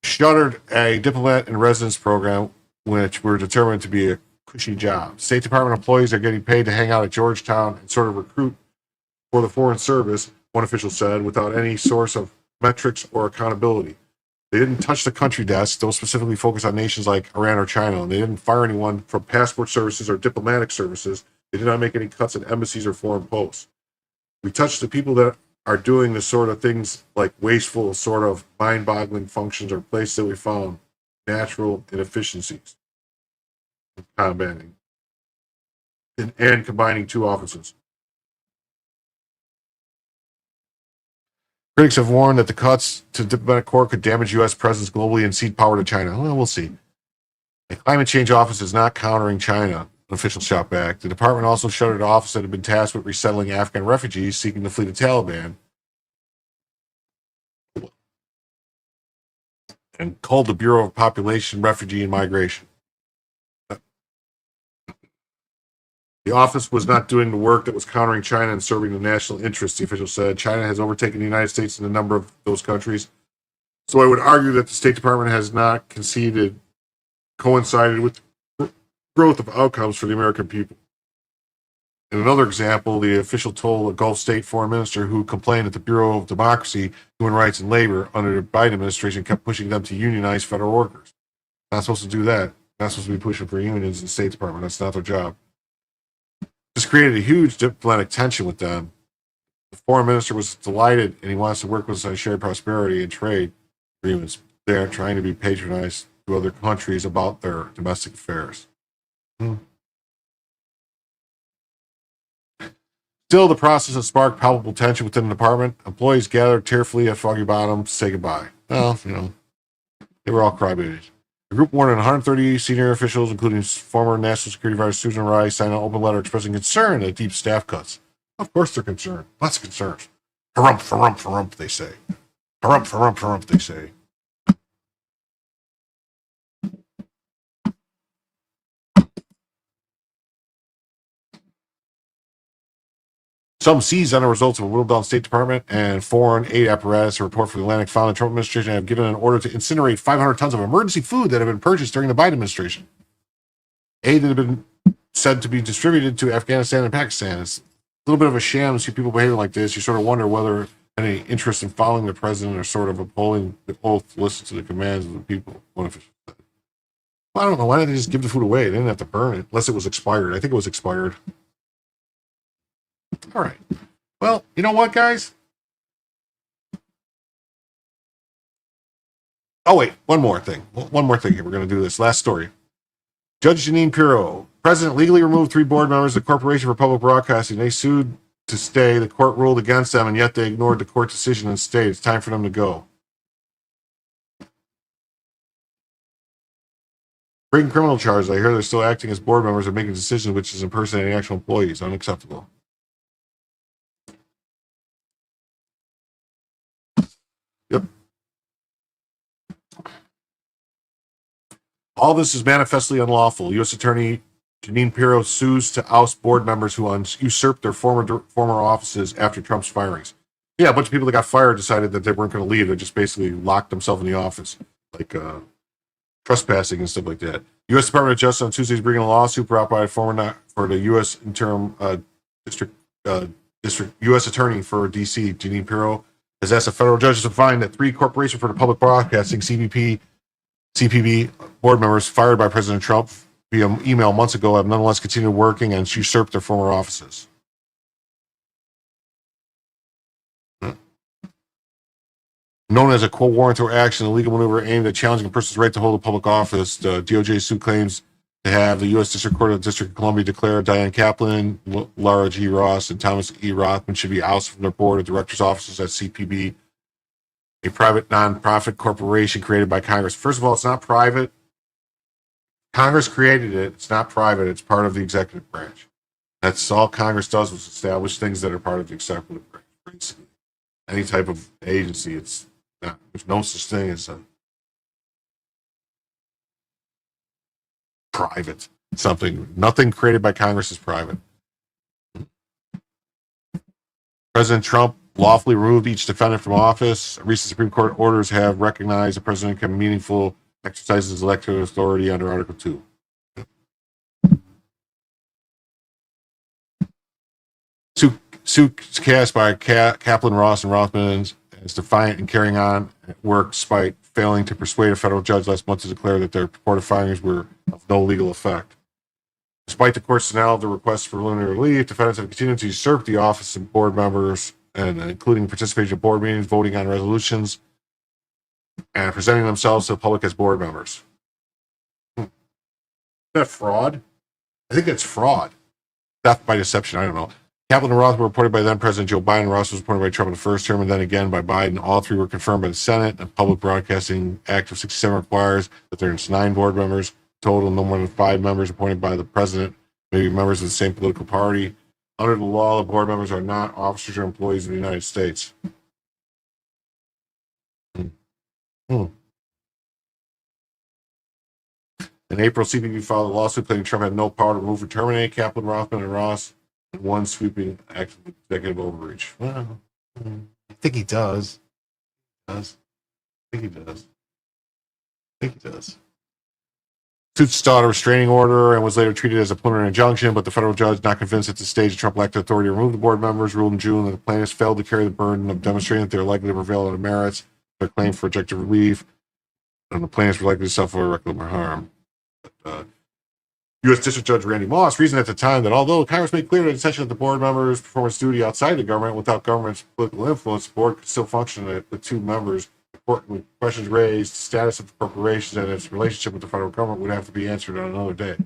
shuttered a diplomat in residence program, which were determined to be a cushy job. State Department employees are getting paid to hang out at Georgetown and sort of recruit for the Foreign Service, one official said, without any source of metrics or accountability. They didn't touch the country desk, those specifically focused on nations like Iran or China, and they didn't fire anyone from passport services or diplomatic services. They did not make any cuts at embassies or foreign posts. We touched the people that are doing the sort of things like wasteful, sort of mind-boggling functions or places that we found natural inefficiencies in combating and combining two offices. Critics have warned that the cuts to the diplomatic corps could damage U.S. presence globally and cede power to China. Well, we'll see. A climate change office is not countering China, an official shot back. The department also shuttered an office that had been tasked with resettling Afghan refugees seeking to flee the Taliban and called the Bureau of Population, Refugee, and Migration. The office was not doing the work that was countering China and serving the national interests, the official said. China has overtaken the United States in a number of those countries. So I would argue that the State Department has not coincided with the growth of outcomes for the American people. In another example, the official told a Gulf state foreign minister who complained that the Bureau of Democracy, Human Rights, and Labor under the Biden administration kept pushing them to unionize federal workers. Not supposed to do that. Not supposed to be pushing for unions in the State Department. That's not their job. This created a huge diplomatic tension with them. The foreign minister was delighted, and he wants to work with us on shared prosperity and trade agreements. They are trying to be patronized to other countries about their domestic affairs. Still, the process has sparked palpable tension within the department. Employees gathered tearfully at Foggy Bottom to say goodbye. Well, they were all crybabies. The group warned 130 senior officials, including former National Security Advisor Susan Rice, signed an open letter expressing concern at deep staff cuts. Of course they're concerned. Lots of concerns. Harump, harump, harump, they say. Harump, harump, harump, they say. Some seized on the results of a whittled down State Department and foreign aid apparatus. A report from the Atlantic found the Trump administration have given an order to incinerate 500 tons of emergency food that had been purchased during the Biden administration. Aid that had been said to be distributed to Afghanistan and Pakistan. It's a little bit of a sham to see people behaving like this. You sort of wonder whether any interest in following the president or sort of upholding the oath to listen to the commands of the people. One official said. Well, I don't know. Why didn't they just give the food away? They didn't have to burn it unless it was expired. I think it was expired. All right. Well, you know what, guys? Oh, wait. One more thing here. We're going to do this. Last story. Judge Jeanine Pirro. President legally removed 3 board members of the Corporation for Public Broadcasting. They sued to stay. The court ruled against them, and yet they ignored the court decision and stayed. It's time for them to go. Breaking criminal charges. I hear they're still acting as board members and making decisions which is impersonating actual employees. Unacceptable. Yep. All this is manifestly unlawful. U.S. Attorney Jeanine Pirro sues to oust board members who usurped their former offices after Trump's firings. Yeah, a bunch of people that got fired decided that they weren't going to leave. They just basically locked themselves in the office, like trespassing and stuff like that. U.S. Department of Justice on Tuesday is bringing a lawsuit brought by for the U.S. interim district U.S. Attorney for D.C. Jeanine Pirro has asked the federal judges to find that 3 Corporation for the Public Broadcasting CPB board members fired by President Trump via email months ago have nonetheless continued working and usurped their former offices. known as a quote warrant or action, a legal maneuver aimed at challenging a person's right to hold a public office. The DOJ suit claims to have the U.S. District Court of the District of Columbia declare Diane Kaplan, Laura G. Ross, and Thomas E. Rothman should be ousted from their board of directors' offices at CPB, a private nonprofit corporation created by Congress. First of all, it's not private. Congress created it. It's not private. It's part of the executive branch. That's all Congress does, was establish things that are part of the executive branch. Any type of agency, it's not. There's no such thing as a private something. Nothing created by Congress is private. President Trump lawfully removed each defendant from office. Recent Supreme Court orders have recognized the president can meaningful exercise his electoral authority under Article 2. Suit cast by Kaplan, Ross, and Rothman is defiant in carrying on work despite failing to persuade a federal judge last month to declare that their purported findings were of no legal effect. Despite the court's denial of the request for preliminary relief, defendants have continued to usurp the office of board members, and including participation in board meetings, voting on resolutions, and presenting themselves to the public as board members. Is that fraud? I think it's fraud. Theft by deception. I don't know. Kaplan and Roth were appointed by then President Joe Biden. Ross was appointed by Trump in the first term and then again by Biden. All three were confirmed by the Senate. The Public Broadcasting Act of 67 requires that there's 9 board members total, no more than 5 members appointed by the president, maybe members of the same political party. Under the law, the board members are not officers or employees of the United States. In April, CPB filed a lawsuit claiming Trump had no power to remove or terminate Kaplan, Rothman, and Ross in one sweeping act of executive overreach. Well, I think he does. I think he does. Suit sought a restraining order and was later treated as a preliminary injunction, but the federal judge, not convinced at this stage that Trump lacked the authority to remove the board members, ruled in June that the plaintiffs failed to carry the burden of demonstrating that they are likely to prevail on the merits of their claim for objective relief, and the plaintiffs were likely to suffer irreparable harm. U.S. District Judge Randy Moss reasoned at the time that although Congress made clear that extension of the board members' performance duty outside the government without government's political influence, the board could still function with 2 members. Important questions raised, the status of the corporations and its relationship with the federal government would have to be answered on another day.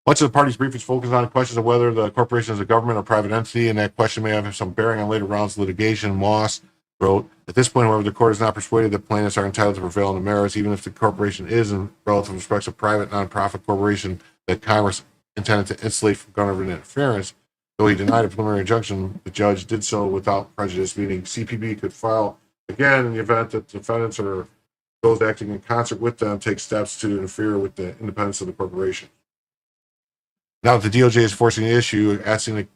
Much of the party's briefings focused on questions of whether the corporation is a government or private entity, and that question may have some bearing on later rounds of litigation. Moss wrote, at this point, however, the court is not persuaded that plaintiffs are entitled to prevail on the merits, even if the corporation is, in relative respects, a private nonprofit corporation that Congress intended to insulate from government interference. Though he denied a preliminary injunction, the judge did so without prejudice, meaning CPB could file again in the event that defendants or those acting in concert with them take steps to interfere with the independence of the corporation. Now that the DOJ is forcing the issue, asking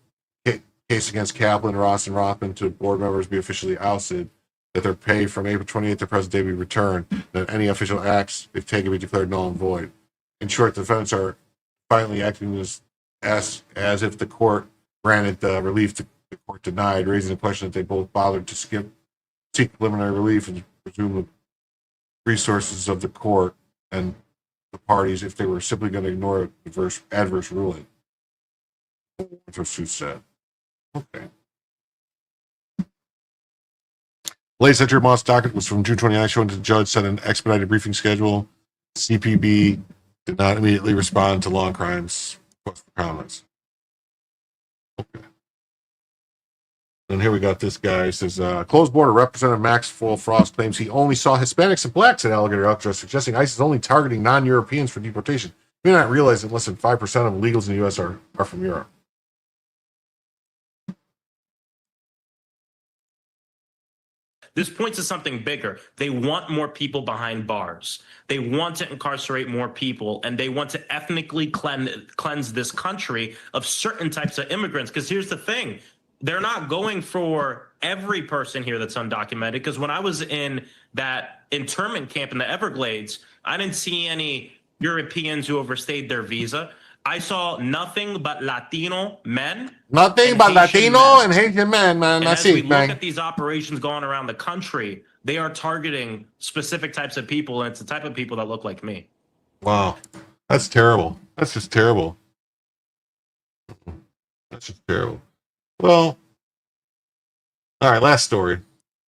the case against Kaplan, Ross, and Rothman to board members be officially ousted, that their pay from April 28th to present day be returned, that any official acts they've taken be declared null and void. In short, the defendants are finally acting as if the court granted the relief the court denied, raising the question that they both bothered to seek preliminary relief and presume the resources of the court and the parties if they were simply going to ignore adverse ruling. That's what Sue said. Okay. Latest entry Moss docket was from June 29th, showing the judge set an expedited briefing schedule. CPB did not immediately respond to long crimes comments. Okay. And here we got this guy. He says, closed border Representative Max Frost claims he only saw Hispanics and blacks at Alligator Outdraft, suggesting ICE is only targeting non-Europeans for deportation. You may not realize that less than 5% of illegals in the U.S. are from Europe. This points to something bigger. They want more people behind bars. They want to incarcerate more people, and they want to ethnically cleanse this country of certain types of immigrants. Because here's the thing. They're not going for every person here that's undocumented. Because when I was in that internment camp in the Everglades, I didn't see any Europeans who overstayed their visa. I saw nothing but Latino men. Nothing but Latino and Haitian men, man. And That's as we it, look man. at these operations going around the country, they are targeting specific types of people, and it's the type of people that look like me. Wow. That's terrible. That's just terrible. That's just terrible. Well, all right, last story.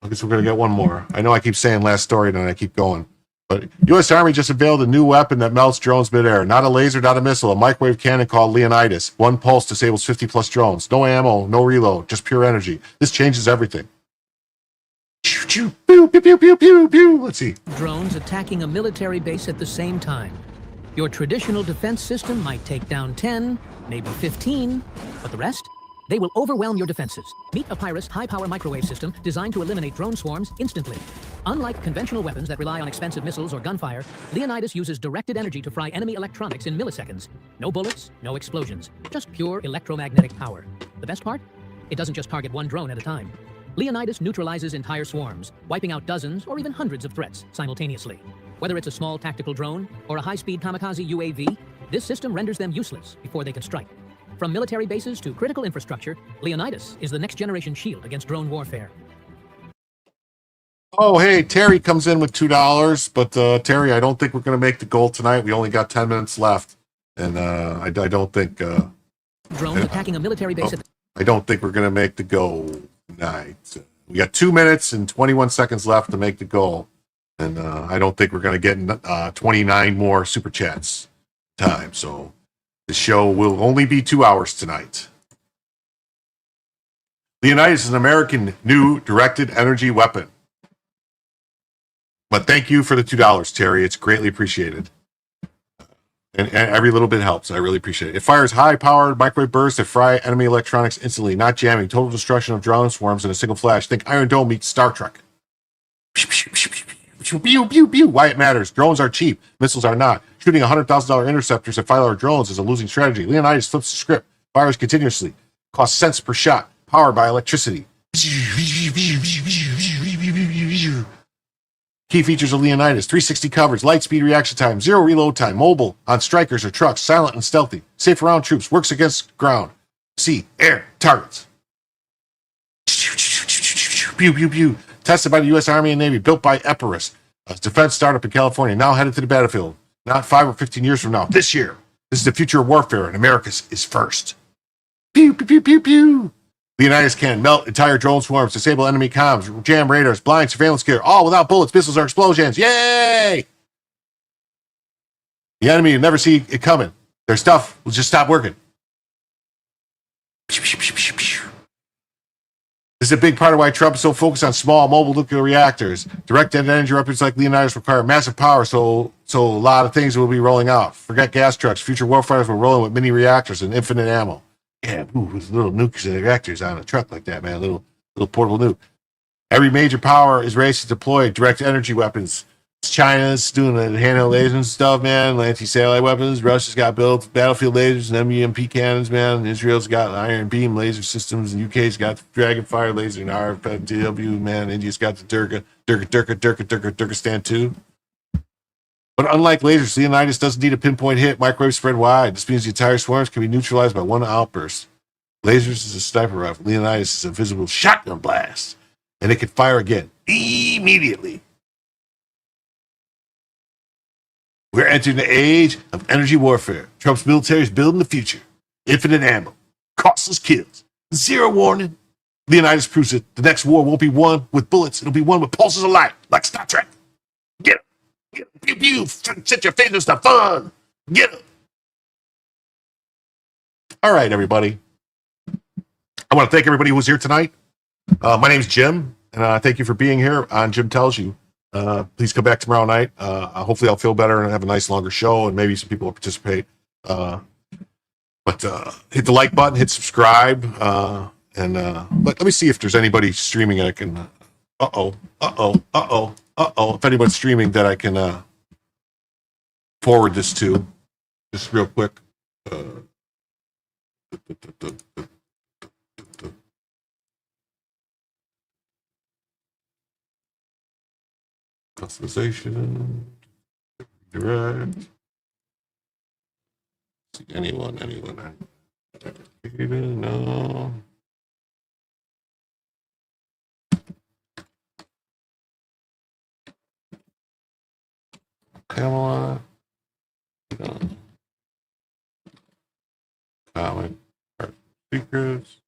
I guess we're going to get one more. I know I keep saying last story, and then I keep going. But U.S. Army just unveiled a new weapon that melts drones midair. Not a laser, not a missile, a microwave cannon called Leonidas. One pulse disables 50-plus drones. No ammo, no reload, just pure energy. This changes everything. Pew, pew, pew, pew, pew, pew. Let's see. Drones attacking a military base at the same time. Your traditional defense system might take down 10, maybe 15, but the rest? They will overwhelm your defenses. Meet a Pyrus high-power microwave system designed to eliminate drone swarms instantly. Unlike conventional weapons that rely on expensive missiles or gunfire, Leonidas uses directed energy to fry enemy electronics in milliseconds. No bullets, no explosions, just pure electromagnetic power. The best part? It doesn't just target one drone at a time. Leonidas neutralizes entire swarms, wiping out dozens or even hundreds of threats simultaneously. Whether it's a small tactical drone or a high-speed kamikaze UAV, this system renders them useless before they can strike. From military bases to critical infrastructure, Leonidas is the next-generation shield against drone warfare. Oh, hey, Terry comes in with $2, but Terry, I don't think we're going to make the goal tonight. We only got 10 minutes left, and I don't think... Drones attacking a military base I don't think we're going to make the goal tonight. We got 2 minutes and 21 seconds left to make the goal, and I don't think we're going to get 29 more Super Chats time, so... The show will only be 2 hours tonight. Leonidas is an American new directed energy weapon. But thank you for the $2, Terry. It's greatly appreciated. And every little bit helps. I really appreciate it. It fires high-powered microwave bursts that fry enemy electronics instantly, not jamming. Total destruction of drone swarms in a single flash. Think Iron Dome meets Star Trek. Pew, pew, pew. Why it matters. Drones are cheap. Missiles are not. Shooting $100,000 interceptors at $5 drones is a losing strategy. Leonidas flips the script. Fires continuously. Costs cents per shot. Powered by electricity. Key features of Leonidas: 360 coverage, light speed reaction time, 0 reload time, mobile on strikers or trucks, silent and stealthy, safe around troops, works against ground, sea, air, targets. Pew, pew, pew. Tested by the U.S. Army and Navy, built by Epirus, a defense startup in California, now headed to the battlefield. Not 5 or 15 years from now, this year. This is the future of warfare, and America's is first. Pew, pew, pew, pew, pew. Leonidas can melt entire drone swarms, disable enemy comms, jam radars, blind surveillance gear, all without bullets, missiles, or explosions. Yay! The enemy will never see it coming. Their stuff will just stop working. This is a big part of why Trump is so focused on small mobile nuclear reactors. Directed energy weapons like Leonidas require massive power, so a lot of things will be rolling out. Forget gas trucks. Future warfighters will roll in with mini reactors and infinite ammo. Yeah, with little nuclear reactors on a truck like that, man. Little portable nuke. Every major power is racing to deploy direct energy weapons. China's doing the handheld lasers and stuff, man. Anti-satellite weapons. Russia's got built battlefield lasers and MEMP cannons, man. Israel's got Iron Beam laser systems. And UK's got Dragonfire laser and RFW, man. India's got the Durkistan too. But unlike lasers, Leonidas doesn't need a pinpoint hit. Microwaves spread wide. This means the entire swarms can be neutralized by one outburst. Lasers is a sniper rifle. Leonidas is a visible shotgun blast. And it can fire again immediately. We're entering the age of energy warfare. Trump's military is building the future. Infinite ammo. Costless kills. Zero warning. Leonidas proves it. The next war won't be won with bullets. It'll be won with pulses of light, like Star Trek. Get 'em. Get 'em. Pew, pew. Set your fingers to fun. Get 'em. All right, everybody. I want to thank everybody who was here tonight. My name's Jim, and thank you for being here on Jim Tells You. Please come back tomorrow night. Hopefully I'll feel better and have a nice longer show, and maybe some people will participate. But hit the like button, hit subscribe, and let me see if there's anybody streaming I can. If anybody's streaming that I can forward this to, just real quick. Customization, direct. See anyone? No. Kamala. No. Comment. Speakers.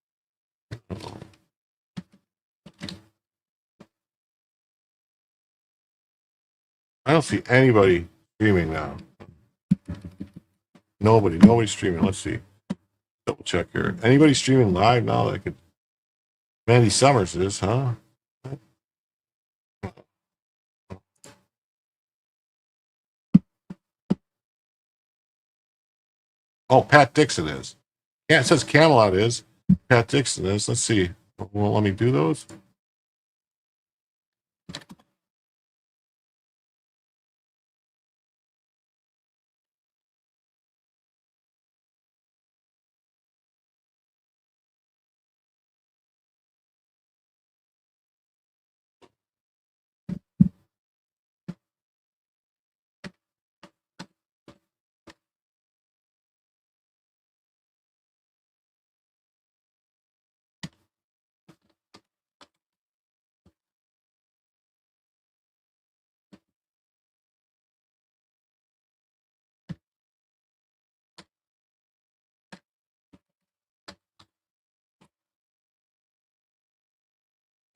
I don't see anybody streaming now. Nobody's streaming. Let's see. Double check here. Anybody streaming live now that could? Mandy Summers is, huh? Oh, Pat Dixon is. Yeah, it says Camelot is. Pat Dixon is. Let's see. Won't let me do those.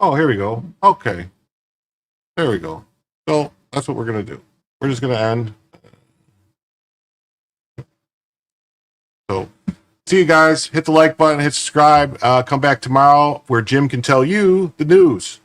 Oh, here we go. Okay. There we go. So that's what we're going to do. We're just going to end. So see you guys. Hit the like button, hit subscribe. Come back tomorrow where Jim can tell you the news.